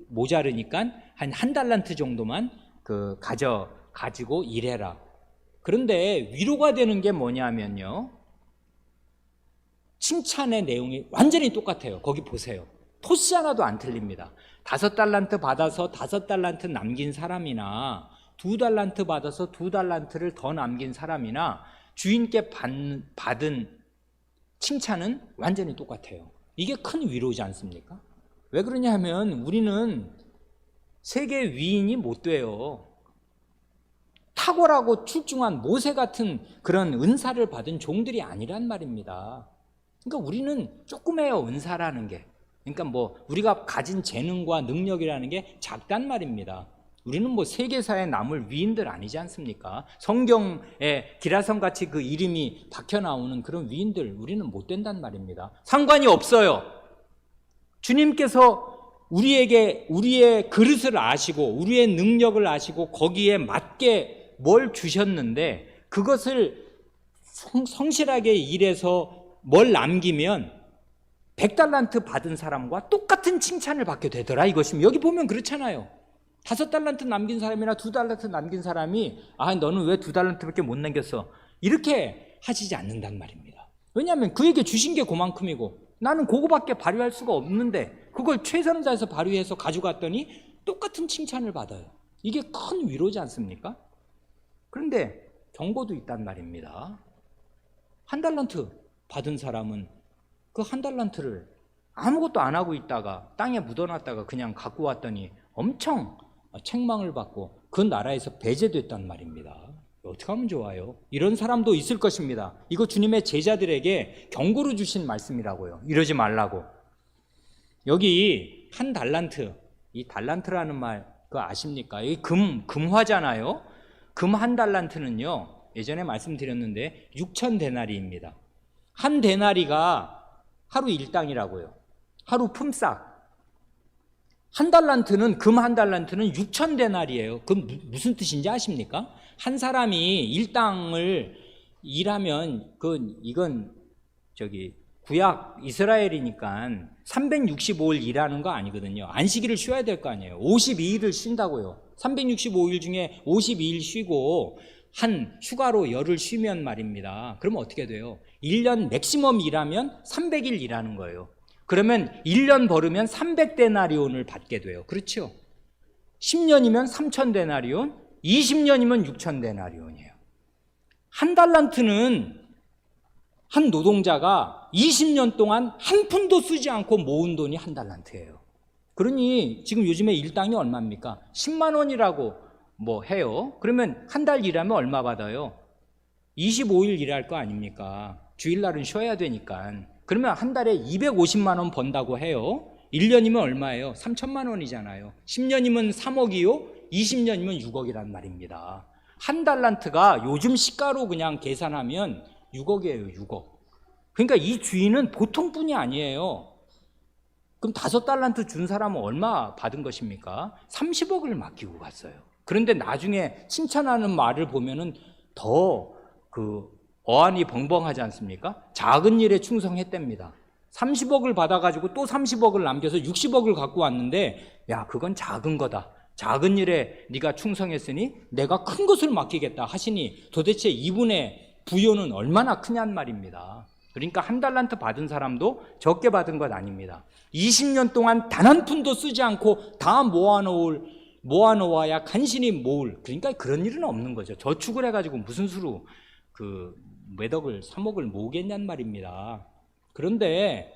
모자르니까 한 달란트 정도만 가지고 일해라. 그런데 위로가 되는 게 뭐냐면요, 칭찬의 내용이 완전히 똑같아요. 거기 보세요. 토시 하나도 안 틀립니다. 5달란트 받아서 5달란트 남긴 사람이나 2달란트 받아서 2달란트를 더 남긴 사람이나 주인께 받은 칭찬은 완전히 똑같아요. 이게 큰 위로지 않습니까? 왜 그러냐 하면 우리는 세계 위인이 못 돼요. 탁월하고 출중한 모세 같은 그런 은사를 받은 종들이 아니란 말입니다. 그러니까 우리는 조그매요, 은사라는 게. 그러니까 뭐 우리가 가진 재능과 능력이라는 게 작단 말입니다. 우리는 뭐 세계사에 남을 위인들 아니지 않습니까? 성경에 기라성같이 그 이름이 박혀 나오는 그런 위인들 우리는 못 된단 말입니다. 상관이 없어요. 주님께서 우리에게 우리의 그릇을 아시고 우리의 능력을 아시고 거기에 맞게 뭘 주셨는데 그것을 성실하게 일해서 뭘 남기면 100달란트 받은 사람과 똑같은 칭찬을 받게 되더라 이것입니다. 여기 보면 그렇잖아요. 5달란트 남긴 사람이나 2달란트 남긴 사람이 너는 왜 2달란트밖에 못 남겼어? 이렇게 하시지 않는단 말입니다. 왜냐하면 그에게 주신 게 그만큼이고 나는 그거밖에 발휘할 수가 없는데 그걸 최선을 다해서 발휘해서 가져갔더니 똑같은 칭찬을 받아요. 이게 큰 위로지 않습니까? 그런데 경고도 있단 말입니다. 1달란트 받은 사람은 그 1달란트를 아무것도 안 하고 있다가 땅에 묻어놨다가 그냥 갖고 왔더니 엄청 책망을 받고 그 나라에서 배제됐단 말입니다. 어떻게 하면 좋아요? 이런 사람도 있을 것입니다. 이거 주님의 제자들에게 경고를 주신 말씀이라고요. 이러지 말라고. 여기 1달란트, 이 달란트라는 말 그거 아십니까? 이 금화잖아요. 금 1달란트는요 예전에 말씀드렸는데 6,000데나리입니다. 1데나리가 하루 일당이라고요. 하루 품삯. 1달란트는 금 1달란트는 6,000데나리예요. 그 무슨 뜻인지 아십니까? 한 사람이 일당을 일하면 이건 구약 이스라엘이니까 365일 일하는 거 아니거든요. 안식일을 쉬어야 될 거 아니에요. 52일을 쉰다고요. 365일 중에 52일 쉬고 한 휴가로 열흘 쉬면 말입니다. 그러면 어떻게 돼요? 1년 맥시멈 일하면 300일 일하는 거예요. 그러면 1년 벌으면 300데나리온을 받게 돼요. 그렇죠? 10년이면 3,000데나리온, 20년이면 6,000데나리온이에요. 1달란트는 한 노동자가 20년 동안 한 푼도 쓰지 않고 모은 돈이 1달란트예요. 그러니 지금 요즘에 일당이 얼마입니까? 10만 원이라고 해요. 그러면 한 달 일하면 얼마 받아요? 25일 일할 거 아닙니까? 주일날은 쉬어야 되니까. 그러면 한 달에 250만 원 번다고 해요. 1년이면 얼마예요? 3천만 원이잖아요. 10년이면 3억이요? 20년이면 6억이란 말입니다. 1달란트가 요즘 시가로 그냥 계산하면 6억이에요. 6억. 그러니까 이 주인은 보통 분이 아니에요. 그럼 5달란트 준 사람은 얼마 받은 것입니까? 30억을 맡기고 갔어요. 그런데 나중에 칭찬하는 말을 보면은 더 어안이 벙벙하지 않습니까? 작은 일에 충성했답니다. 30억을 받아가지고 또 30억을 남겨서 60억을 갖고 왔는데 그건 작은 거다. 작은 일에 네가 충성했으니 내가 큰 것을 맡기겠다 하시니 도대체 이분의 부여는 얼마나 크냔 말입니다. 그러니까 1달란트 받은 사람도 적게 받은 것 아닙니다. 20년 동안 단 한 푼도 쓰지 않고 다 모아놓아야 간신히 모을, 그러니까 그런 일은 없는 거죠. 저축을 해가지고 무슨 수로 몇 억을 3억을 모으겠냔 말입니다. 그런데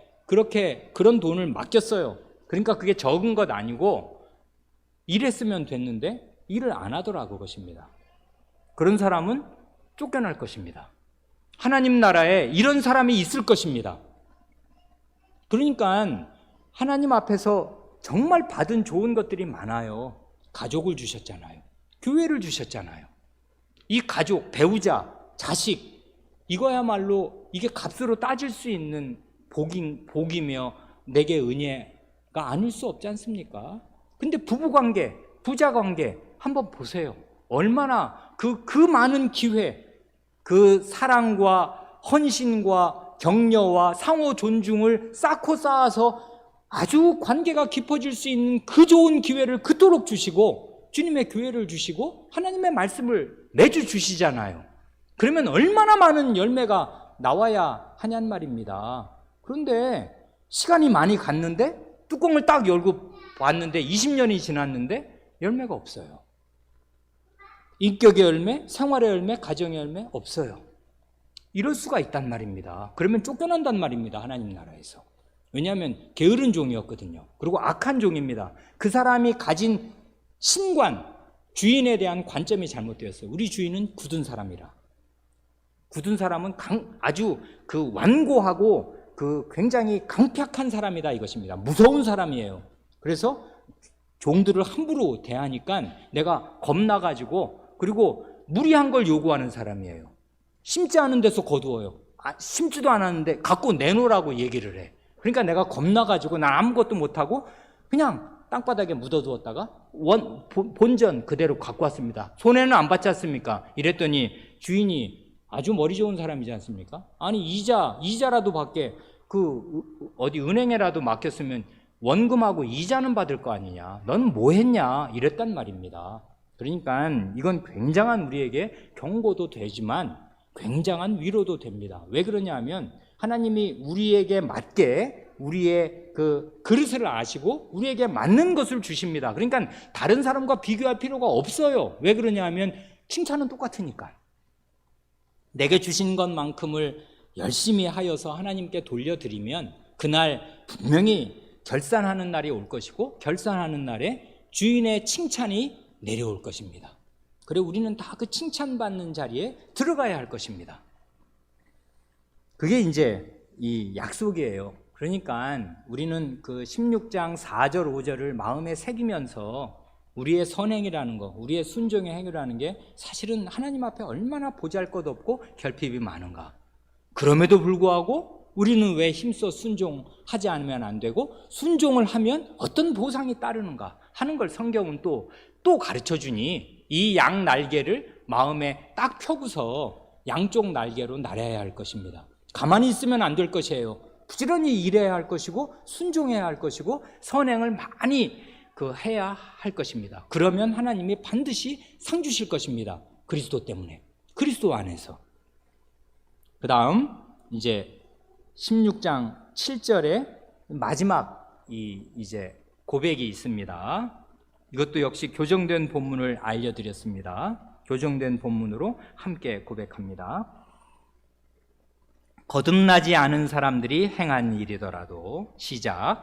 그런 돈을 맡겼어요. 그러니까 그게 적은 것 아니고 일했으면 됐는데 일을 안 하더라 그것입니다. 그런 사람은 쫓겨날 것입니다. 하나님 나라에 이런 사람이 있을 것입니다. 그러니까 하나님 앞에서 정말 받은 좋은 것들이 많아요. 가족을 주셨잖아요. 교회를 주셨잖아요. 이 가족, 배우자, 자식, 이거야말로 이게 값으로 따질 수 있는 복이며 내게 은혜가 아닐 수 없지 않습니까? 근데 부부관계, 부자관계 한번 보세요. 얼마나 그 많은 기회, 그 사랑과 헌신과 격려와 상호 존중을 쌓고 쌓아서 아주 관계가 깊어질 수 있는 그 좋은 기회를 그토록 주시고 주님의 교회를 주시고 하나님의 말씀을 매주 주시잖아요. 그러면 얼마나 많은 열매가 나와야 하냔 말입니다. 그런데 시간이 많이 갔는데 뚜껑을 딱 열고 봤는데 20년이 지났는데 열매가 없어요. 인격의 열매, 생활의 열매, 가정의 열매 없어요. 이럴 수가 있단 말입니다. 그러면 쫓겨난단 말입니다. 하나님 나라에서. 왜냐하면 게으른 종이었거든요. 그리고 악한 종입니다. 그 사람이 가진 신관, 주인에 대한 관점이 잘못되었어요. 우리 주인은 굳은 사람이라. 굳은 사람은 아주 완고하고 굉장히 강팍한 사람이다 이것입니다. 무서운 사람이에요. 그래서 종들을 함부로 대하니까 내가 겁나가지고, 그리고 무리한 걸 요구하는 사람이에요. 심지 않은 데서 거두어요. 심지도 않았는데 갖고 내놓으라고 얘기를 해. 그러니까 내가 겁나가지고 난 아무것도 못하고 그냥 땅바닥에 묻어두었다가 본전 그대로 갖고 왔습니다. 손해는 안 받지 않습니까? 이랬더니 주인이 아주 머리 좋은 사람이지 않습니까? 아니 이자라도 받게 어디 은행에라도 맡겼으면 원금하고 이자는 받을 거 아니냐, 넌 뭐 했냐 이랬단 말입니다. 그러니까 이건 굉장한 우리에게 경고도 되지만 굉장한 위로도 됩니다. 왜 그러냐 하면 하나님이 우리에게 맞게 우리의 그릇을 아시고 우리에게 맞는 것을 주십니다. 그러니까 다른 사람과 비교할 필요가 없어요. 왜 그러냐 하면 칭찬은 똑같으니까. 내게 주신 것만큼을 열심히 하여서 하나님께 돌려드리면 그날 분명히 결산하는 날이 올 것이고, 결산하는 날에 주인의 칭찬이 내려올 것입니다. 그래 우리는 다 그 칭찬받는 자리에 들어가야 할 것입니다. 그게 이제 이 약속이에요. 그러니까 우리는 그 16장 4절 5절을 마음에 새기면서 우리의 선행이라는 거, 우리의 순종의 행위라는 게 사실은 하나님 앞에 얼마나 보잘것없고 결핍이 많은가. 그럼에도 불구하고 우리는 왜 힘써 순종하지 않으면 안 되고, 순종을 하면 어떤 보상이 따르는가 하는 걸 성경은 또 가르쳐주니, 이 양 날개를 마음에 딱 펴고서 양쪽 날개로 날아야 할 것입니다. 가만히 있으면 안 될 것이에요. 부지런히 일해야 할 것이고 순종해야 할 것이고 선행을 많이 해야 할 것입니다. 그러면 하나님이 반드시 상 주실 것입니다. 그리스도 때문에, 그리스도 안에서. 그 다음 이제 16장 7절에 마지막 이제 고백이 있습니다. 이것도 역시 교정된 본문을 알려드렸습니다. 교정된 본문으로 함께 고백합니다. 거듭나지 않은 사람들이 행한 일이더라도, 시작.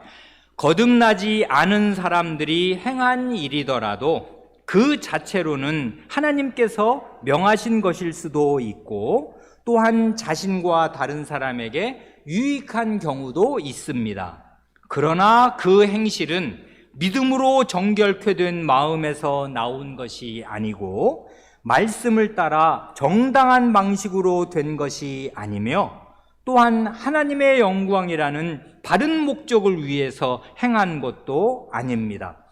거듭나지 않은 사람들이 행한 일이더라도 그 자체로는 하나님께서 명하신 것일 수도 있고, 또한 자신과 다른 사람에게 유익한 경우도 있습니다. 그러나 그 행실은 믿음으로 정결케 된 마음에서 나온 것이 아니고 말씀을 따라 정당한 방식으로 된 것이 아니며, 또한 하나님의 영광이라는 바른 목적을 위해서 행한 것도 아닙니다.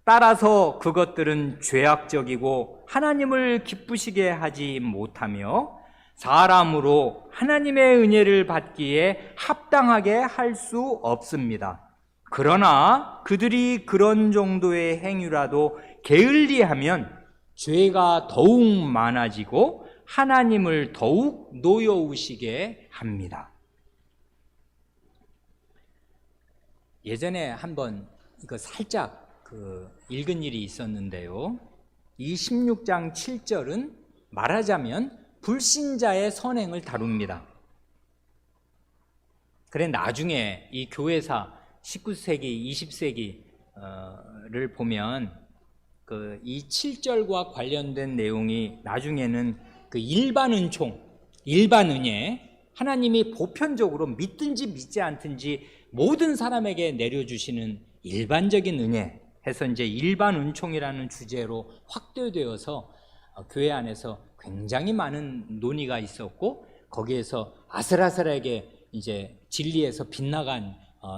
따라서 그것들은 죄악적이고 하나님을 기쁘시게 하지 못하며 사람으로 하나님의 은혜를 받기에 합당하게 할 수 없습니다. 그러나 그들이 그런 정도의 행위라도 게을리하면 죄가 더욱 많아지고 하나님을 더욱 노여우시게 합니다. 예전에 한번 이거 살짝 읽은 일이 있었는데요. 이 16장 7절은 말하자면 불신자의 선행을 다룹니다. 그래 나중에 이 교회사 19세기, 20세기를 보면 이 7절과 관련된 내용이 나중에는 일반 은총, 일반 은혜, 하나님이 보편적으로 믿든지 믿지 않든지 모든 사람에게 내려주시는 일반적인 은혜 해서 이제 일반 은총이라는 주제로 확대되어서 교회 안에서 굉장히 많은 논의가 있었고, 거기에서 아슬아슬하게 이제 진리에서 빗나간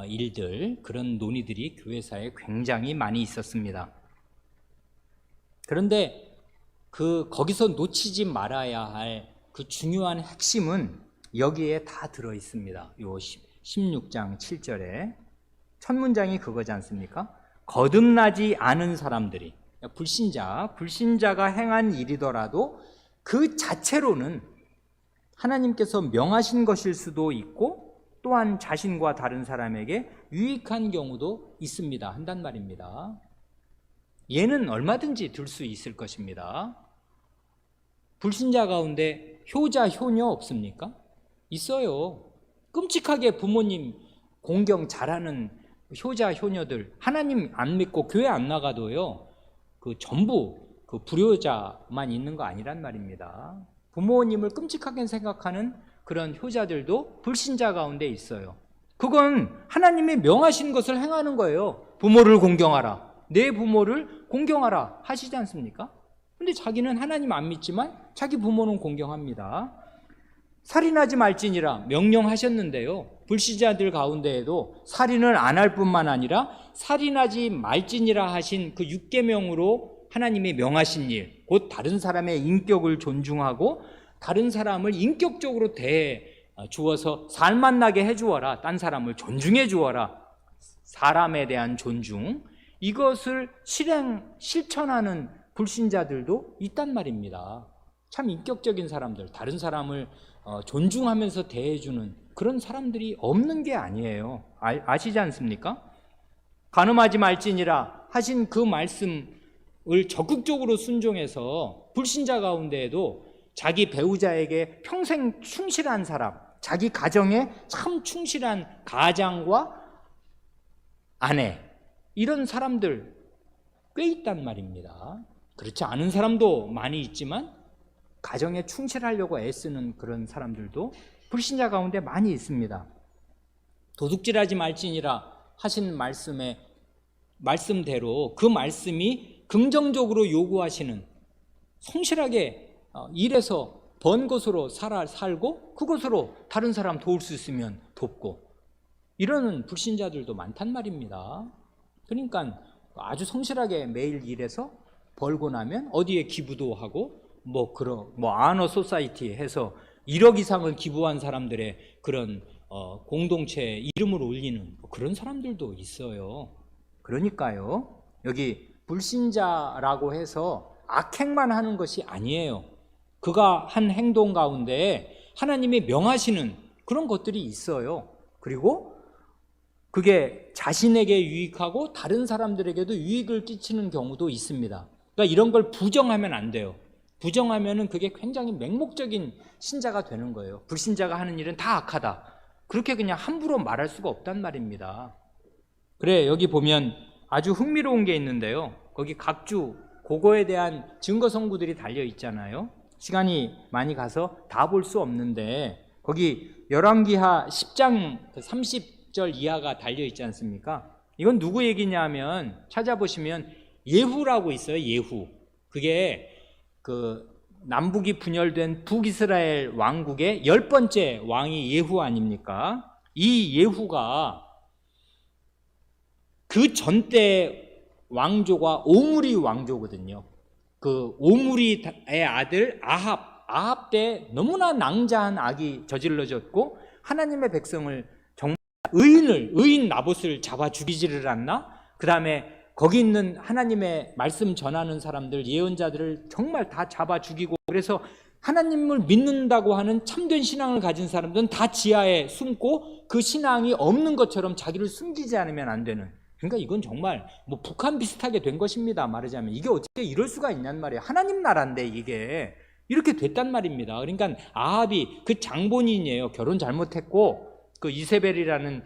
일들, 그런 논의들이 교회사에 굉장히 많이 있었습니다. 그런데 거기서 놓치지 말아야 할 그 중요한 핵심은 여기에 다 들어 있습니다. 요 16장 7절에 첫 문장이 그거지 않습니까? 거듭나지 않은 사람들이, 불신자가 행한 일이더라도 그 자체로는 하나님께서 명하신 것일 수도 있고, 또한 자신과 다른 사람에게 유익한 경우도 있습니다 한단 말입니다. 얘는 얼마든지 들 수 있을 것입니다. 불신자 가운데 효자, 효녀 없습니까? 있어요. 끔찍하게 부모님 공경 잘하는 효자, 효녀들, 하나님 안 믿고 교회 안 나가도요, 전부 불효자만 있는 거 아니란 말입니다. 부모님을 끔찍하게 생각하는 그런 효자들도 불신자 가운데 있어요. 그건 하나님이 명하신 것을 행하는 거예요. 부모를 공경하라, 내 부모를 공경하라 하시지 않습니까? 근데 자기는 하나님 안 믿지만 자기 부모는 공경합니다. 살인하지 말지니라 명령하셨는데요, 불신자들 가운데에도 살인을 안 할 뿐만 아니라 살인하지 말지니라 하신 그 6계명으로 하나님이 명하신 일, 곧 다른 사람의 인격을 존중하고 다른 사람을 인격적으로 대해 주어서 살맛나게 해주어라, 딴 사람을 존중해 주어라, 사람에 대한 존중, 이것을 실천하는 불신자들도 있단 말입니다. 참 인격적인 사람들, 다른 사람을 존중하면서 대해주는 그런 사람들이 없는 게 아니에요. 아시지 않습니까? 간음하지 말지니라 하신 그 말씀을 적극적으로 순종해서 불신자 가운데에도 자기 배우자에게 평생 충실한 사람, 자기 가정에 참 충실한 가장과 아내, 이런 사람들 꽤 있단 말입니다. 그렇지 않은 사람도 많이 있지만 가정에 충실하려고 애쓰는 그런 사람들도 불신자 가운데 많이 있습니다. 도둑질하지 말지니라 하신 말씀대로 그 말씀이 긍정적으로 요구하시는, 성실하게 일해서 번 것으로 살고 그것으로 다른 사람 도울 수 있으면 돕고, 이러는 불신자들도 많단 말입니다. 그러니까 아주 성실하게 매일 일해서 벌고 나면 어디에 기부도 하고 아너 소사이티 해서 1억 이상을 기부한 사람들의 그런 공동체 이름을 올리는 그런 사람들도 있어요. 그러니까요, 여기 불신자라고 해서 악행만 하는 것이 아니에요. 그가 한 행동 가운데 하나님이 명하시는 그런 것들이 있어요. 그리고 그게 자신에게 유익하고 다른 사람들에게도 유익을 끼치는 경우도 있습니다. 그러니까 이런 걸 부정하면 안 돼요. 부정하면은 그게 굉장히 맹목적인 신자가 되는 거예요. 불신자가 하는 일은 다 악하다, 그렇게 그냥 함부로 말할 수가 없단 말입니다. 그래, 여기 보면 아주 흥미로운 게 있는데요, 거기 각주 그거에 대한 증거 성구들이 달려 있잖아요. 시간이 많이 가서 다 볼 수 없는데 거기 열왕기하 10장 30절 이하가 달려 있지 않습니까? 이건 누구 얘기냐면 찾아보시면 예후라고 있어요. 예후. 그게 그 남북이 분열된 북이스라엘 왕국의 10번째 왕이 예후 아닙니까? 이 예후가 그 전때 왕조가 오므리 왕조거든요. 그 오므리의 아들 아합 때 너무나 낭자한 악이 저질러졌고 하나님의 백성을 정말 의인 나봇을 잡아 죽이지를 않나? 그 다음에 거기 있는 하나님의 말씀 전하는 사람들, 예언자들을 정말 다 잡아 죽이고, 그래서 하나님을 믿는다고 하는 참된 신앙을 가진 사람들은 다 지하에 숨고 그 신앙이 없는 것처럼 자기를 숨기지 않으면 안 되는, 그러니까 이건 정말 북한 비슷하게 된 것입니다. 말하자면 이게 어떻게 이럴 수가 있냔 말이에요. 하나님 나라인데 이게 이렇게 됐단 말입니다. 그러니까 아합이 그 장본인이에요. 결혼 잘못했고 그 이세벨이라는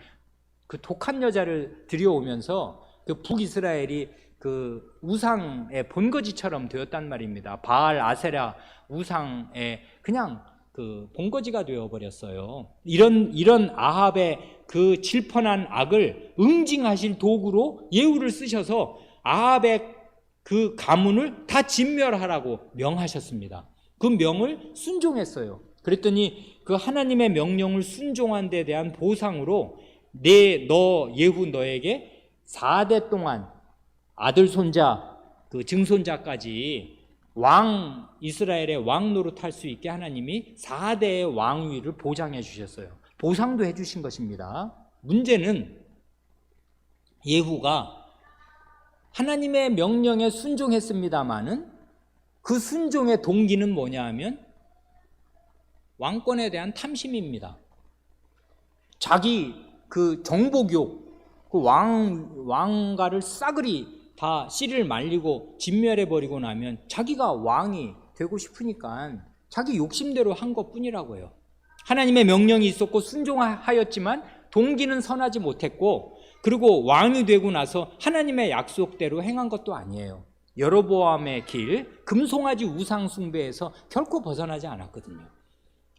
그 독한 여자를 들여오면서 그 북이스라엘이 그 우상의 본거지처럼 되었단 말입니다. 바알, 아세라 우상의 그냥 그 본거지가 되어버렸어요. 이런 아합의 그 질펀한 악을 응징하실 도구로 예후를 쓰셔서 아합의 그 가문을 다 진멸하라고 명하셨습니다. 그 명을 순종했어요. 그랬더니 그 하나님의 명령을 순종한 데 대한 보상으로 예후 너에게 4대 동안 아들 손자 그 증손자까지 이스라엘의 왕 노릇할 수 있게 하나님이 4대의 왕위를 보장해 주셨어요. 보상도 해 주신 것입니다. 문제는 예후가 하나님의 명령에 순종했습니다마는 그 순종의 동기는 뭐냐 하면 왕권에 대한 탐심입니다. 자기 그 정복욕, 그 왕가를 싸그리 다 씨를 말리고 진멸해버리고 나면 자기가 왕이 되고 싶으니까 자기 욕심대로 한 것뿐이라고요. 하나님의 명령이 있었고 순종하였지만 동기는 선하지 못했고, 그리고 왕이 되고 나서 하나님의 약속대로 행한 것도 아니에요. 여로보암의 길, 금송아지 우상 숭배에서 결코 벗어나지 않았거든요.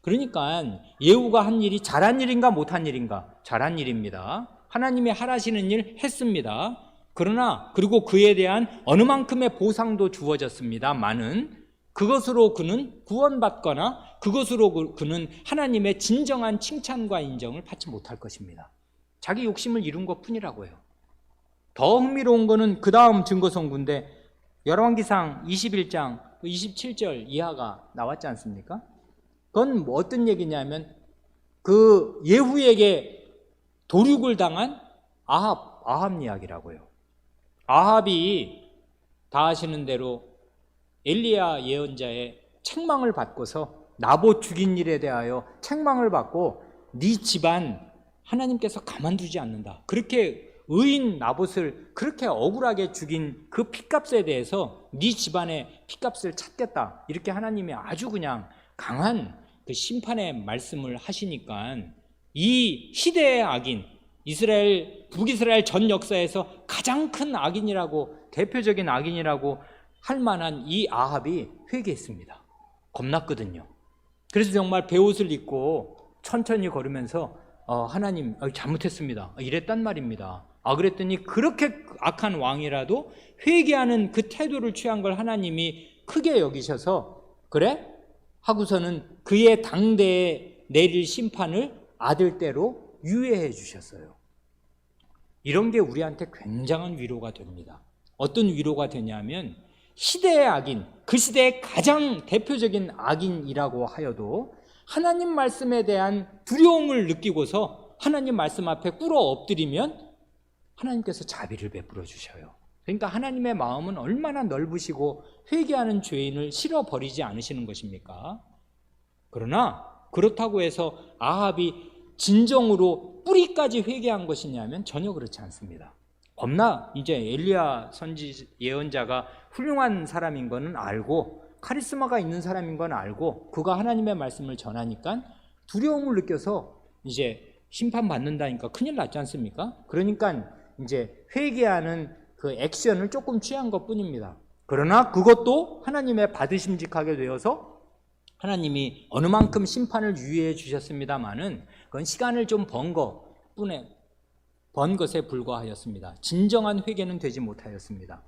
그러니까 예후가 한 일이 잘한 일인가 못한 일인가? 잘한 일입니다. 하나님이 하라시는 일 했습니다. 그러나 그리고 그에 대한 어느 만큼의 보상도 주어졌습니다만은 그것으로 그는 구원받거나 그것으로 그는 하나님의 진정한 칭찬과 인정을 받지 못할 것입니다. 자기 욕심을 이룬 것뿐이라고요. 더 흥미로운 것은 그 다음 증거성구인데 열왕기상 21장 27절 이하가 나왔지 않습니까? 그건 뭐 어떤 얘기냐면 그 예후에게 도륙을 당한 아합 이야기라고요. 아합이 다 아시는 대로 엘리야 예언자의 책망을 받고서 나봇 죽인 일에 대하여 책망을 받고 네 집안 하나님께서 가만두지 않는다. 그렇게 의인 나봇을 그렇게 억울하게 죽인 그 핏값에 대해서 네 집안의 핏값을 찾겠다. 이렇게 하나님이 아주 그냥 강한 그 심판의 말씀을 하시니까 이 시대의 악인, 북이스라엘 전 역사에서 가장 큰 악인이라고, 대표적인 악인이라고 할 만한 이 아합이 회개했습니다. 겁났거든요. 그래서 정말 베옷을 입고 천천히 걸으면서 하나님 잘못했습니다 이랬단 말입니다. 그랬더니 그렇게 악한 왕이라도 회개하는 그 태도를 취한 걸 하나님이 크게 여기셔서 그래? 하고서는 그의 당대에 내릴 심판을 아들대로 유예해 주셨어요. 이런 게 우리한테 굉장한 위로가 됩니다. 어떤 위로가 되냐면 시대의 악인, 그 시대의 가장 대표적인 악인이라고 하여도 하나님 말씀에 대한 두려움을 느끼고서 하나님 말씀 앞에 꿇어 엎드리면 하나님께서 자비를 베풀어 주셔요. 그러니까 하나님의 마음은 얼마나 넓으시고 회개하는 죄인을 실어버리지 않으시는 것입니까? 그러나 그렇다고 해서 아합이 진정으로 뿌리까지 회개한 것이냐면 전혀 그렇지 않습니다. 겁나 이제 엘리야 선지 예언자가 훌륭한 사람인 거는 알고 카리스마가 있는 사람인 건 알고 그가 하나님의 말씀을 전하니까 두려움을 느껴서 이제 심판받는다니까 큰일 났지 않습니까? 그러니까 이제 회개하는 그 액션을 조금 취한 것뿐입니다. 그러나 그것도 하나님의 받으심직하게 되어서 하나님이 어느 만큼 심판을 유예해 주셨습니다마는 그건 시간을 좀 번 것에 불과하였습니다. 진정한 회개는 되지 못하였습니다.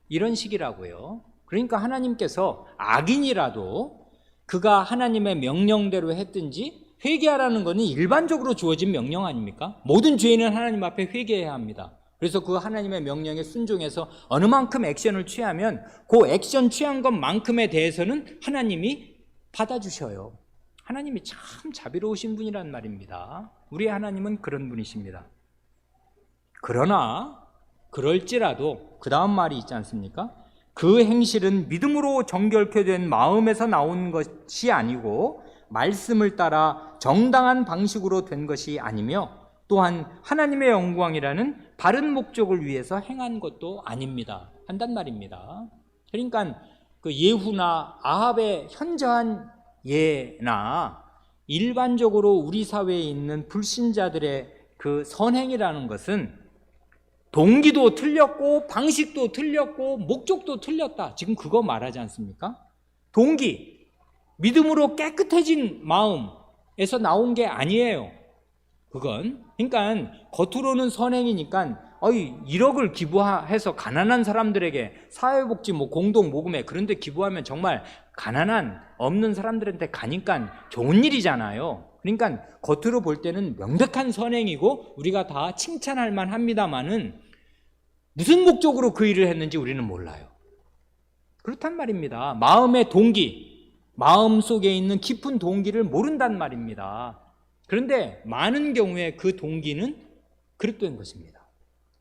이런 식이라고요. 그러니까 하나님께서 악인이라도 그가 하나님의 명령대로 했든지 회개하라는 것은 일반적으로 주어진 명령 아닙니까? 모든 죄인은 하나님 앞에 회개해야 합니다. 그래서 그 하나님의 명령에 순종해서 어느 만큼 액션을 취하면 그 액션 취한 것만큼에 대해서는 하나님이 받아주셔요. 하나님이 참 자비로우신 분이란 말입니다. 우리 하나님은 그런 분이십니다. 그러나 그럴지라도 그 다음 말이 있지 않습니까? 그 행실은 믿음으로 정결케 된 마음에서 나온 것이 아니고 말씀을 따라 정당한 방식으로 된 것이 아니며 또한 하나님의 영광이라는 바른 목적을 위해서 행한 것도 아닙니다. 한단 말입니다. 그러니까 그 예후나 아합의 현저한 예나 일반적으로 우리 사회에 있는 불신자들의 그 선행이라는 것은 동기도 틀렸고 방식도 틀렸고 목적도 틀렸다. 지금 그거 말하지 않습니까? 동기, 믿음으로 깨끗해진 마음에서 나온 게 아니에요. 그건 그러니까 겉으로는 선행이니까 1억을 기부해서 가난한 사람들에게 사회복지 공동 모금회 그런데 기부하면 정말 가난한 없는 사람들한테 가니까 좋은 일이잖아요. 그러니까 겉으로 볼 때는 명백한 선행이고 우리가 다 칭찬할 만합니다만은 무슨 목적으로 그 일을 했는지 우리는 몰라요. 그렇단 말입니다. 마음의 동기, 마음 속에 있는 깊은 동기를 모른단 말입니다. 그런데 많은 경우에 그 동기는 그릇된 것입니다.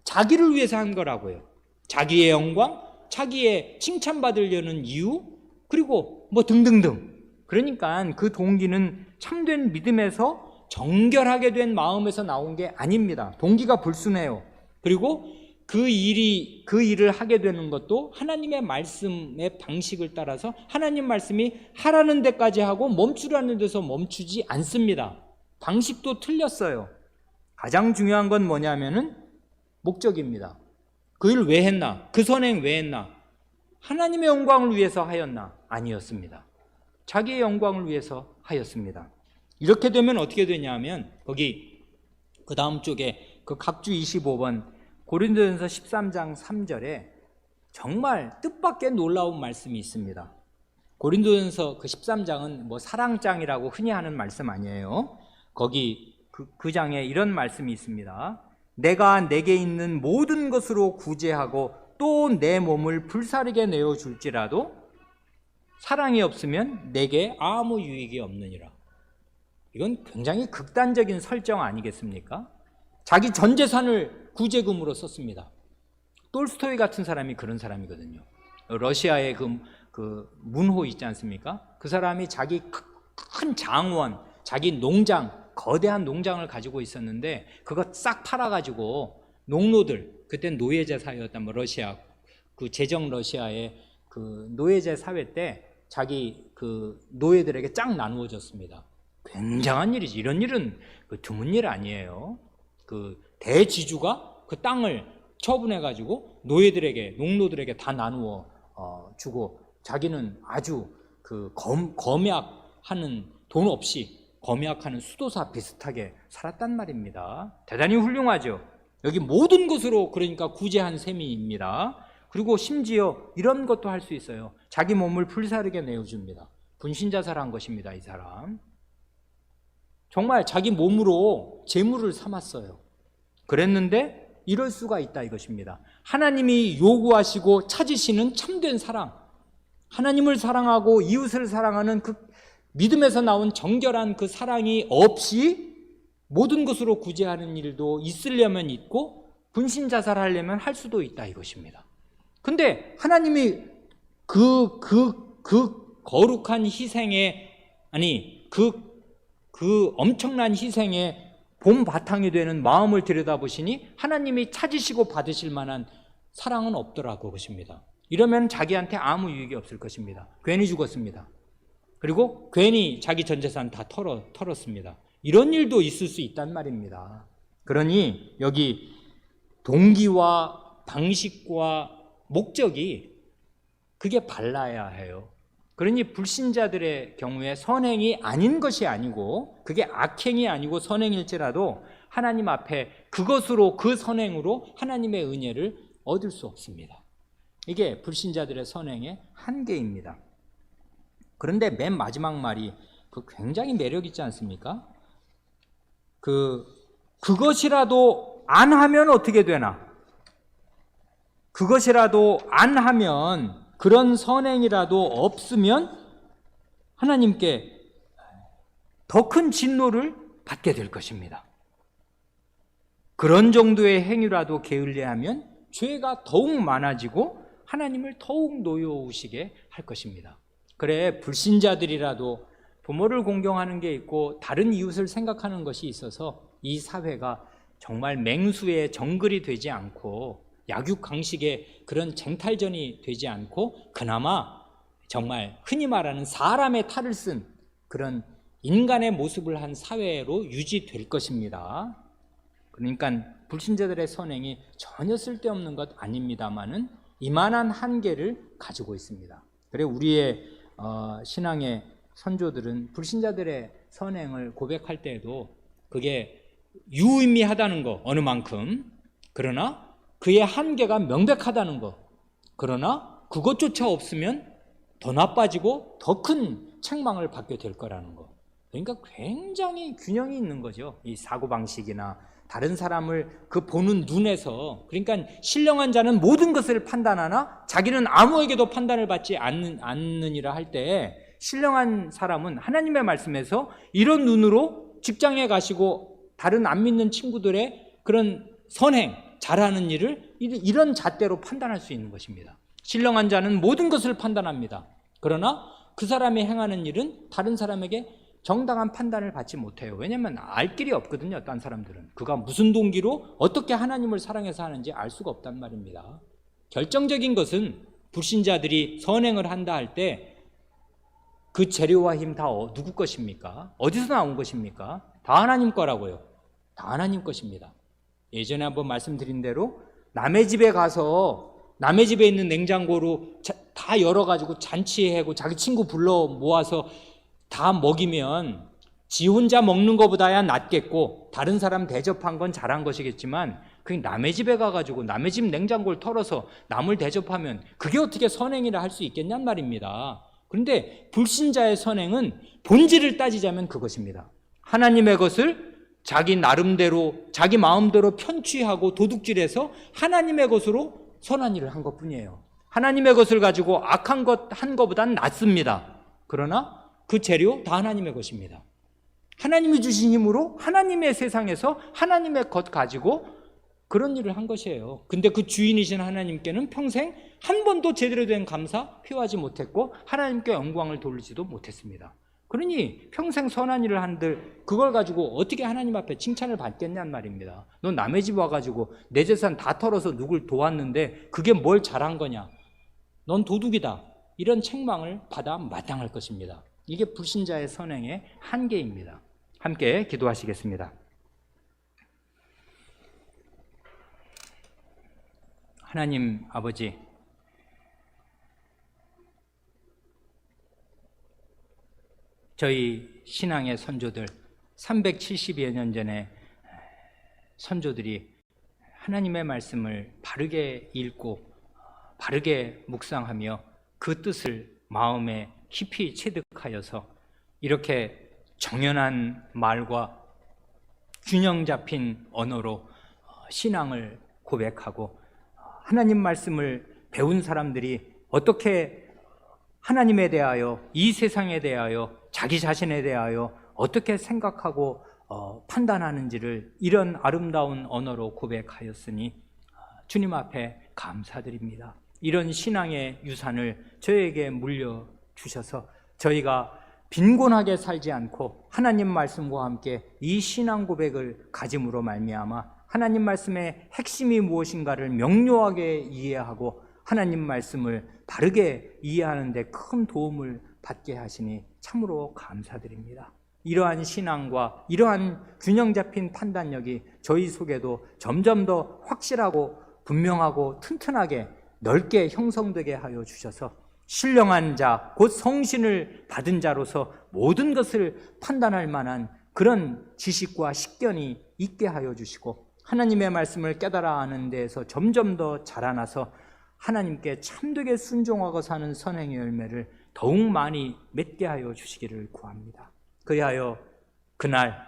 자기를 위해서 한 거라고요. 자기의 영광, 자기의 칭찬받으려는 이유, 그리고 등등등. 그러니까 그 동기는 참된 믿음에서 정결하게 된 마음에서 나온 게 아닙니다. 동기가 불순해요. 그리고 그 일을 하게 되는 것도 하나님의 말씀의 방식을 따라서 하나님 말씀이 하라는 데까지 하고 멈추라는 데서 멈추지 않습니다. 방식도 틀렸어요. 가장 중요한 건 뭐냐면은 목적입니다. 그 일 왜 했나? 그 선행 왜 했나? 하나님의 영광을 위해서 하였나? 아니었습니다. 자기의 영광을 위해서 하였습니다. 이렇게 되면 어떻게 되냐면 거기 그 다음 쪽에 그 각주 25번 고린도전서 13장 3절에 정말 뜻밖의 놀라운 말씀이 있습니다. 고린도전서 그 13장은 뭐 사랑장이라고 흔히 하는 말씀 아니에요. 거기 그 장에 이런 말씀이 있습니다. 내가 내게 있는 모든 것으로 구제하고 또 내 몸을 불사르게 내어줄지라도 사랑이 없으면 내게 아무 유익이 없느니라. 이건 굉장히 극단적인 설정 아니겠습니까? 자기 전 재산을 구제금으로 썼습니다. 톨스토이 같은 사람이 그런 사람이거든요. 러시아의 그 문호 있지 않습니까? 그 사람이 자기 큰 장원, 자기 농장, 거대한 농장을 가지고 있었는데 그거 싹 팔아가지고 농노들, 그땐 노예제 사회였단 뭐 러시아, 그 제정 러시아의 그 노예제 사회 때 자기 그 노예들에게 쫙 나누어 줬습니다. 굉장한 일이지. 이런 일은 드문 일 아니에요. 그 대지주가 그 땅을 처분해가지고 노예들에게, 농노들에게 다 나누어 주고 자기는 아주 그 검약하는, 돈 없이 검약하는 수도사 비슷하게 살았단 말입니다. 대단히 훌륭하죠. 여기 모든 것으로 그러니까 구제한 셈입니다. 그리고 심지어 이런 것도 할 수 있어요. 자기 몸을 불사르게 내어줍니다. 분신자살한 것입니다. 이 사람 정말 자기 몸으로 재물을 삼았어요. 그랬는데 이럴 수가 있다 이것입니다. 하나님이 요구하시고 찾으시는 참된 사랑, 하나님을 사랑하고 이웃을 사랑하는 그 믿음에서 나온 정결한 그 사랑이 없이 모든 것으로 구제하는 일도 있으려면 있고 분신자살하려면 할 수도 있다 이것입니다. 근데 하나님이 그 거룩한 희생에, 아니 그 엄청난 희생에 본 바탕이 되는 마음을 들여다보시니 하나님이 찾으시고 받으실 만한 사랑은 없더라고 것입니다. 이러면 자기한테 아무 유익이 없을 것입니다. 괜히 죽었습니다. 그리고 괜히 자기 전 재산 다 털었습니다. 이런 일도 있을 수 있단 말입니다. 그러니 여기 동기와 방식과 목적이 그게 발라야 해요. 그러니 불신자들의 경우에 선행이 아닌 것이 아니고 그게 악행이 아니고 선행일지라도 하나님 앞에 그것으로, 그 선행으로 하나님의 은혜를 얻을 수 없습니다. 이게 불신자들의 선행의 한계입니다. 그런데 맨 마지막 말이 굉장히 매력 있지 않습니까? 그것이라도 안 하면 어떻게 되나? 그것이라도 안 하면, 그런 선행이라도 없으면 하나님께 더 큰 진노를 받게 될 것입니다. 그런 정도의 행위라도 게을리하면 죄가 더욱 많아지고 하나님을 더욱 노여우시게 할 것입니다. 그래, 불신자들이라도 부모를 공경하는 게 있고 다른 이웃을 생각하는 것이 있어서 이 사회가 정말 맹수의 정글이 되지 않고 약육강식의 그런 쟁탈전이 되지 않고 그나마 정말 흔히 말하는 사람의 탈을 쓴 그런 인간의 모습을 한 사회로 유지될 것입니다. 그러니까 불신자들의 선행이 전혀 쓸데없는 것 아닙니다만은 이만한 한계를 가지고 있습니다. 그래, 우리의 신앙의 선조들은 불신자들의 선행을 고백할 때에도 그게 유의미하다는 거, 어느 만큼, 그러나 그의 한계가 명백하다는 거, 그러나 그것조차 없으면 더 나빠지고 더 큰 책망을 받게 될 거라는 거. 그러니까 굉장히 균형이 있는 거죠. 이 사고방식이나 다른 사람을 그 보는 눈에서. 그러니까 신령한 자는 모든 것을 판단하나 자기는 아무에게도 판단을 받지 않느니라 할 때, 신령한 사람은 하나님의 말씀에서 이런 눈으로 직장에 가시고 다른 안 믿는 친구들의 그런 선행, 잘하는 일을 이런 잣대로 판단할 수 있는 것입니다. 신령한 자는 모든 것을 판단합니다. 그러나 그 사람이 행하는 일은 다른 사람에게 정당한 판단을 받지 못해요. 왜냐하면 알 길이 없거든요. 딴 사람들은 그가 무슨 동기로 어떻게 하나님을 사랑해서 하는지 알 수가 없단 말입니다. 결정적인 것은 불신자들이 선행을 한다 할 때 그 재료와 힘 다 누구 것입니까? 어디서 나온 것입니까? 다 하나님 거라고요. 다 하나님 것입니다. 예전에 한번 말씀드린 대로 남의 집에 가서 남의 집에 있는 냉장고로 다 열어가지고 잔치하고 자기 친구 불러 모아서 다 먹이면 지 혼자 먹는 것보다야 낫겠고 다른 사람 대접한 건 잘한 것이겠지만 그게 남의 집에 가가지고 남의 집 냉장고를 털어서 남을 대접하면 그게 어떻게 선행이라 할 수 있겠냔 말입니다. 그런데 불신자의 선행은 본질을 따지자면 그것입니다. 하나님의 것을 자기 나름대로 자기 마음대로 편취하고 도둑질해서 하나님의 것으로 선한 일을 한 것뿐이에요. 하나님의 것을 가지고 악한 것 한 것보단 낫습니다. 그러나 그 재료 다 하나님의 것입니다. 하나님이 주신 힘으로 하나님의 세상에서 하나님의 것 가지고 그런 일을 한 것이에요. 근데 그 주인이신 하나님께는 평생 한 번도 제대로 된 감사 표하지 못했고 하나님께 영광을 돌리지도 못했습니다. 그러니 평생 선한 일을 한들 그걸 가지고 어떻게 하나님 앞에 칭찬을 받겠냐는 말입니다. 너 남의 집 와가지고 내 재산 다 털어서 누굴 도왔는데 그게 뭘 잘한 거냐? 넌 도둑이다. 이런 책망을 받아 마땅할 것입니다. 이게 불신자의 선행의 한계입니다. 함께 기도하시겠습니다. 하나님 아버지, 저희 신앙의 선조들 370여 년 전에 선조들이 하나님의 말씀을 바르게 읽고 바르게 묵상하며 그 뜻을 마음에 깊이 체득하여서 이렇게 정연한 말과 균형 잡힌 언어로 신앙을 고백하고 하나님 말씀을 배운 사람들이 어떻게 하나님에 대하여 이 세상에 대하여 자기 자신에 대하여 어떻게 생각하고 판단하는지를 이런 아름다운 언어로 고백하였으니 주님 앞에 감사드립니다. 이런 신앙의 유산을 저에게 물려주셔서 저희가 빈곤하게 살지 않고 하나님 말씀과 함께 이 신앙 고백을 가짐으로 말미암아 하나님 말씀의 핵심이 무엇인가를 명료하게 이해하고 하나님 말씀을 바르게 이해하는 데 큰 도움을 받게 하시니 참으로 감사드립니다. 이러한 신앙과 이러한 균형 잡힌 판단력이 저희 속에도 점점 더 확실하고 분명하고 튼튼하게 넓게 형성되게 하여 주셔서 신령한 자, 곧 성신을 받은 자로서 모든 것을 판단할 만한 그런 지식과 식견이 있게 하여 주시고 하나님의 말씀을 깨달아 아는 데에서 점점 더 자라나서 하나님께 참되게 순종하고 사는 선행의 열매를 더욱 많이 맺게 하여 주시기를 구합니다. 그리하여 그날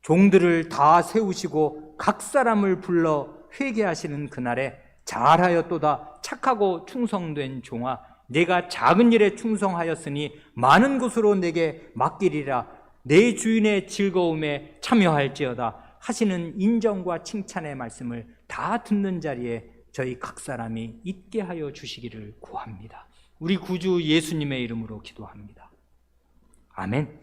종들을 다 세우시고 각 사람을 불러 회개하시는 그날에 잘하였도다 착하고 충성된 종아, 내가 작은 일에 충성하였으니 많은 것으로 내게 맡기리라. 내 주인의 즐거움에 참여할지어다 하시는 인정과 칭찬의 말씀을 다 듣는 자리에 저희 각 사람이 있게 하여 주시기를 구합니다. 우리 구주 예수님의 이름으로 기도합니다. 아멘.